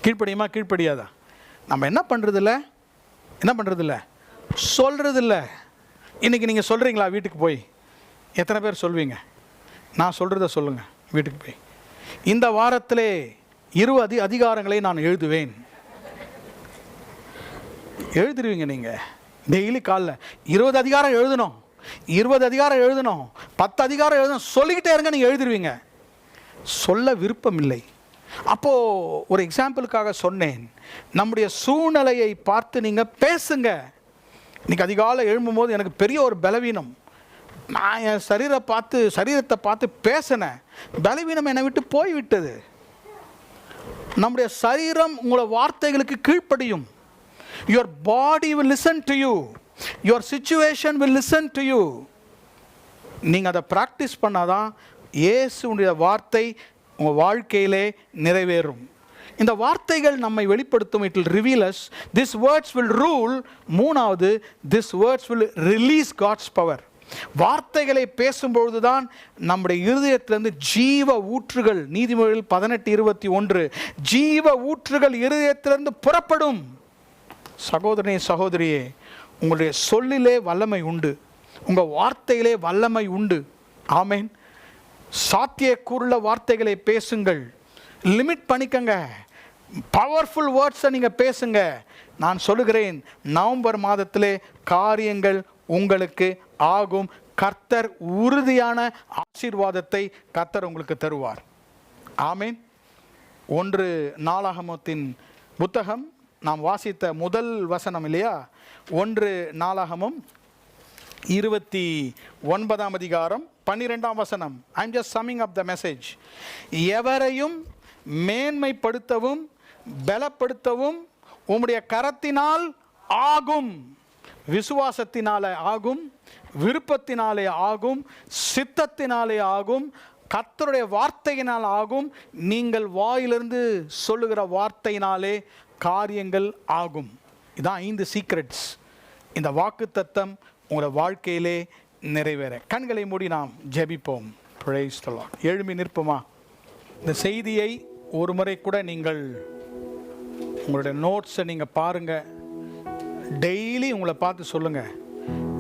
கீழ்ப்படியுமா? கீழ்ப்படியாதா? நம்ம என்ன பண்ணுறதில்ல, சொல்கிறதில்ல. இன்றைக்கி நீங்கள் சொல்கிறீங்களா? வீட்டுக்கு போய் எத்தனை பேர் சொல்வீங்க? நான் சொல்கிறத சொல்லுங்கள் வீட்டுக்கு போய். இந்த வாரத்திலே 20 அதிகாரங்களை நான் எழுதுவேன். எழுதிருவீங்க நீங்கள். டெய்லி காலைல 20 அதிகாரம் எழுதணும், 20 அதிகாரம் எழுதணும், 10 அதிகாரம் எழுதணும், சொல்லிக்கிட்டே இருங்க. நீங்கள் எழுதிருவீங்க. சொல்ல விருப்பம் இல்லை. அப்போது ஒரு எக்ஸாம்பிளுக்காக சொன்னேன், நம்முடைய சூழ்நிலையை பார்த்து நீங்கள் பேசுங்க. இன்றைக்கி அதிகாலை எழும்பும்போது எனக்கு பெரிய ஒரு பலவீனம், நான் என் சரீரத்தை பார்த்து பேசினேன், பலவீனம் என்னை விட்டு போய்விட்டது. நம்முடைய சரீரம் உங்களோட வார்த்தைகளுக்கு கீழ்ப்படியும். your body will listen to you, your situation will listen to you. நீங்கள் அதை ப்ராக்டிஸ் பண்ணாதான் இயேசுடைய வார்த்தை உங்கள் வாழ்க்கையிலே நிறைவேறும். இந்த வார்த்தைகள் நம்மை வெளிப்படுத்தும். it will reveal us. these words will rule. மூணாவது, these words will release God's power. வார்த்தைகளை பேசும்பொழுது தான் நம்முடைய இருதயத்திலிருந்து ஜீவ ஊற்றுகள், நீதிமொழிகள் 18:21, ஜீவ ஊற்றுகள் இருதயத்திலிருந்து புறப்படும். சகோதரனே, சகோதரியே, உங்களுடைய சொல்லிலே வல்லமை உண்டு, உங்கள் வார்த்தையிலே வல்லமை உண்டு. ஆமேன். சாத்தியக்கூறுள்ள வார்த்தைகளை பேசுங்கள். லிமிட் பண்ணிக்கங்க. பவர்ஃபுல் வேர்ட்ஸை நீங்கள் பேசுங்க. நான் சொல்லுகிறேன், நவம்பர் மாதத்திலே காரியங்கள் உங்களுக்கு ஆகும். கர்த்தர் உறுதியான ஆசீர்வாதத்தை கர்த்தர் உங்களுக்கு தருவார். ஆமேன். 1 நாளாகமத்தின் புத்தகம் நாம் வாசித்த முதல் வசனம் இல்லையா? 1 நாளாகமம் 29 அதிகாரம் 12 வசனம். I am just summing up the message. எவரையும் மேன்மைப்படுத்தவும் பலப்படுத்தவும் உம்முடைய கரத்தினால் ஆகும். விசுவாசத்தினாலே ஆகும், விருப்பத்தினாலே ஆகும், சித்தத்தினாலே ஆகும், கர்த்தருடைய வார்த்தையினால் ஆகும். நீங்கள் வாயிலிருந்து சொல்லுகிற வார்த்தையினாலே காரியங்கள் ஆகும். இதான் 5 சீக்ரெட்ஸ். இந்த வாக்குத்தத்தம் உங்களோட வாழ்க்கையிலே நிறைவேற. கண்களை மூடி நாம் ஜெபிப்போம். Praise the Lord. எழும்பி நிற்போமா? இந்த செய்தியை ஒரு முறை கூட நீங்கள் உங்களுடைய நோட்ஸை நீங்கள் பாருங்கள். டெய்லி உங்களை பார்த்து சொல்லுங்கள்,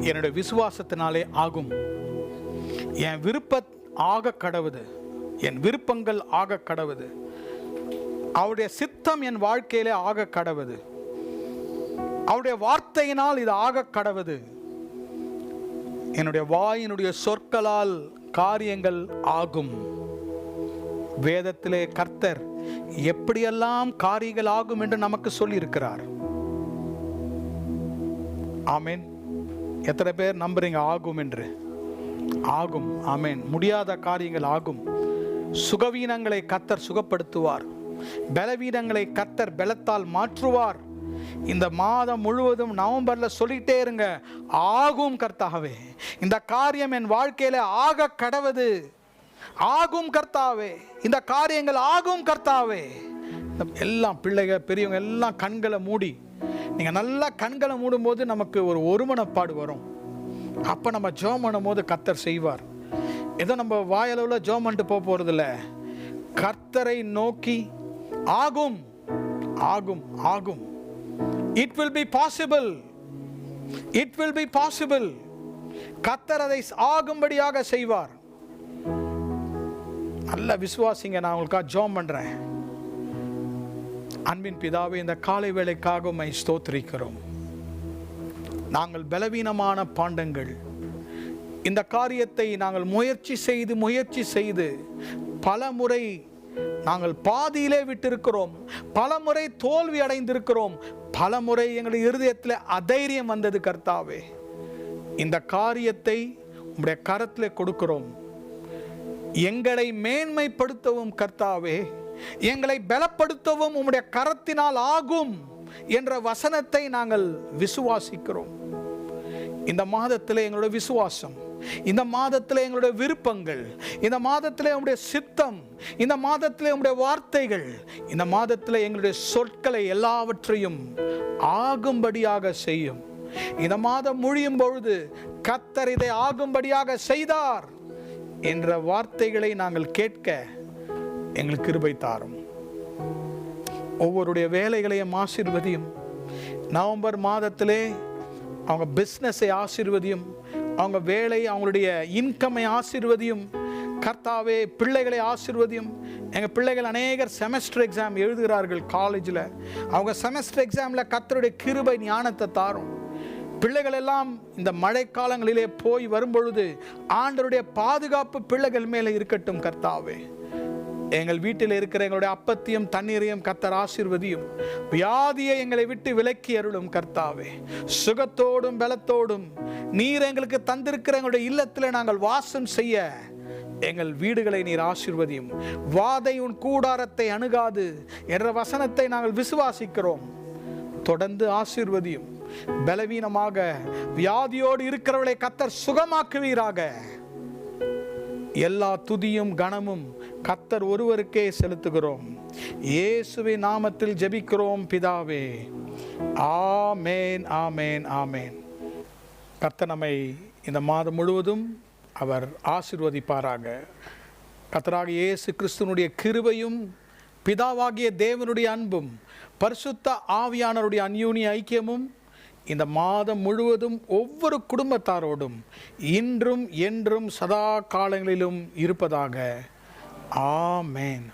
என்னுடைய விசுவாசத்தினாலே ஆகும், என் விருப்பம் ஆக கடவுது, என் விருப்பங்கள் ஆக கடவுது, அவருடைய சித்தம் என் வாழ்க்கையிலே ஆக கடவுது, அவருடைய வார்த்தையினால் இது ஆக கடவுது, என்னுடைய வாயினுடைய சொற்களால் காரியங்கள் ஆகும். வேதத்திலே கர்த்தர் எப்படியெல்லாம் காரியங்கள் ஆகும் என்று நமக்கு சொல்லி இருக்கிறார். ஆமேன். எத்தனை பேர் நம்புறீங்க ஆகும் என்று? ஆகும். ஆமேன். முடியாத காரியங்கள் ஆகும். சுகவீனங்களை கர்த்தர் சுகப்படுத்துவார். பலவீனங்களை கர்த்தர் பலத்தால் மாற்றுவார். இந்த மாதம் முழுவதும் நவம்பர்ல சொல்லிட்டே இருங்க, ஆகும் கர்த்தாவே, இந்த காரியம் என் வாழ்க்கையில ஆக கடவுது, ஆகும் கர்த்தாவே, இந்த காரியங்கள் ஆகும் கர்த்தாவே. எல்லாம் பிள்ளைகள் பெரியவங்க எல்லாம் கண்களை மூடி, நீங்க நல்லா கண்களை மூடும் போது நமக்கு ஒரு ஒருமனப்பாடு வரும். அப்ப நம்ம ஜெபம் பண்ணும் போது கர்த்தர் செய்வார். ஏதோ நம்ம வாயளவுல ஜெபம் பண்ணிட்டு போக போறது இல்ல, கர்த்தரை நோக்கி ஆகும் ஆகும் ஆகும். It will be possible. It will be possible. கர்த்தர் அதை ஆகும்படியாக செய்வார். நல்ல விசுவாசிங்க. நான் உங்களுக்காக ஜெபம் பண்றேன். அன்பின் பிதாவே, இந்த காலை வேளைக்காக உம்மை ஸ்தோத்திரிக்கிறோம். நாங்கள் பலவீனமான பாண்டங்கள். இந்த காரியத்தை நாங்கள் முயற்சி செய்து பல முறை நாங்கள் பாதியிலே விட்டிருக்கிறோம். பல முறை தோல்வி அடைந்திருக்கிறோம். பல முறை எங்களுடைய இருதயத்தில் அதைரியம் வந்தது. கர்த்தாவே, இந்த காரியத்தை உம்முடைய கரத்தில் கொடுக்கிறோம். எங்களை மேன்மைப்படுத்தவும் கர்த்தாவே, எங்களை பலப்படுத்தவும் உம்முடைய கரத்தினால் ஆகும் என்ற வசனத்தை நாங்கள் விசுவாசிக்கிறோம். இந்த மாதத்தில் எங்களுடைய விசுவாசம், இந்த மாதத்தில் எங்களுடைய விருப்பங்கள், இந்த மாதத்தில் உம்முடைய சித்தம், இந்த மாதத்தில் உம்முடைய வார்த்தைகள், இந்த மாதத்தில் எங்களுடைய சொற்களை எல்லாவற்றையும் ஆகும்படியாக செய்யும். இந்த மாதம் முடியும் பொழுது கர்த்தர் இதை ஆகும்படியாக செய்தார் என்ற வார்த்தைகளை நாங்கள் கேட்க எங்களுக்கு கிருபை தாரும். ஒவ்வொருடைய வேலைகளையும் ஆசீர்வதியும். நவம்பர் மாதத்திலே அவங்க பிஸ்னஸை ஆசீர்வதியும். அவங்க வேலை, அவங்களுடைய இன்கம்மை ஆசீர்வதியும். கர்த்தாவே, பிள்ளைகளை ஆசீர்வதியும். எங்கள் பிள்ளைகள் அநேகர் செமஸ்டர் எக்ஸாம் எழுதுகிறார்கள் காலேஜில். அவங்க செமஸ்டர் எக்ஸாமில் கர்த்தருடைய கிருபை ஞானத்தை தாரும். பிள்ளைகள் எல்லாம் இந்த மழைக்காலங்களிலே போய் வரும்பொழுது ஆண்டவருடைய பாதுகாப்பு பிள்ளைகள் மேலே இருக்கட்டும். கர்த்தாவே, எங்கள் வீட்டில் இருக்கிற எங்களுடைய அப்பத்தையும் தண்ணீரையும் கர்த்தர் ஆசீர்வதியும். வியாதியை எங்களை விட்டு விலக்கி அருளும். கர்த்தாவே, சுகத்தோடும் பலத்தோடும் நீர் எங்களுக்கு தந்திருக்கிற எங்களுடைய இல்லத்தில் நாங்கள் வாசம் செய்ய எங்கள் வீடுகளை நீர் ஆசீர்வதியும். வாதை உன் கூடாரத்தை அணுகாது என்ற வசனத்தை நாங்கள் விசுவாசிக்கிறோம். தொடர்ந்து ஆசீர்வதியும். பலவீனமாக வியாதியோடு இருக்கிறவர்களை கர்த்தர் சுகமாக்குவீராக. எல்லா துதியும் கனமும் கர்த்தர் ஒருவருக்கே செலுத்துகிறோம். இயேசுவின் நாமத்தில் ஜெபிக்கிறோம் பிதாவே. ஆமேன், ஆமேன், ஆமேன். கர்த்தர் நம்மை இந்த மாதம் முழுவதும் அவர் ஆசீர்வதிப்பாராக. கர்த்தராகிய இயேசு கிறிஸ்துவினுடைய கிருபையும் பிதாவாகிய தேவனுடைய அன்பும் பரிசுத்த ஆவியானவருடைய அந்யோன்ய ஐக்கியமும் இந்த மாதம் முழுவதும் ஒவ்வொரு குடும்பத்தாரோடும் இன்றும் என்றும் சதா காலங்களிலும் இருப்பதாக. ஆமேன்.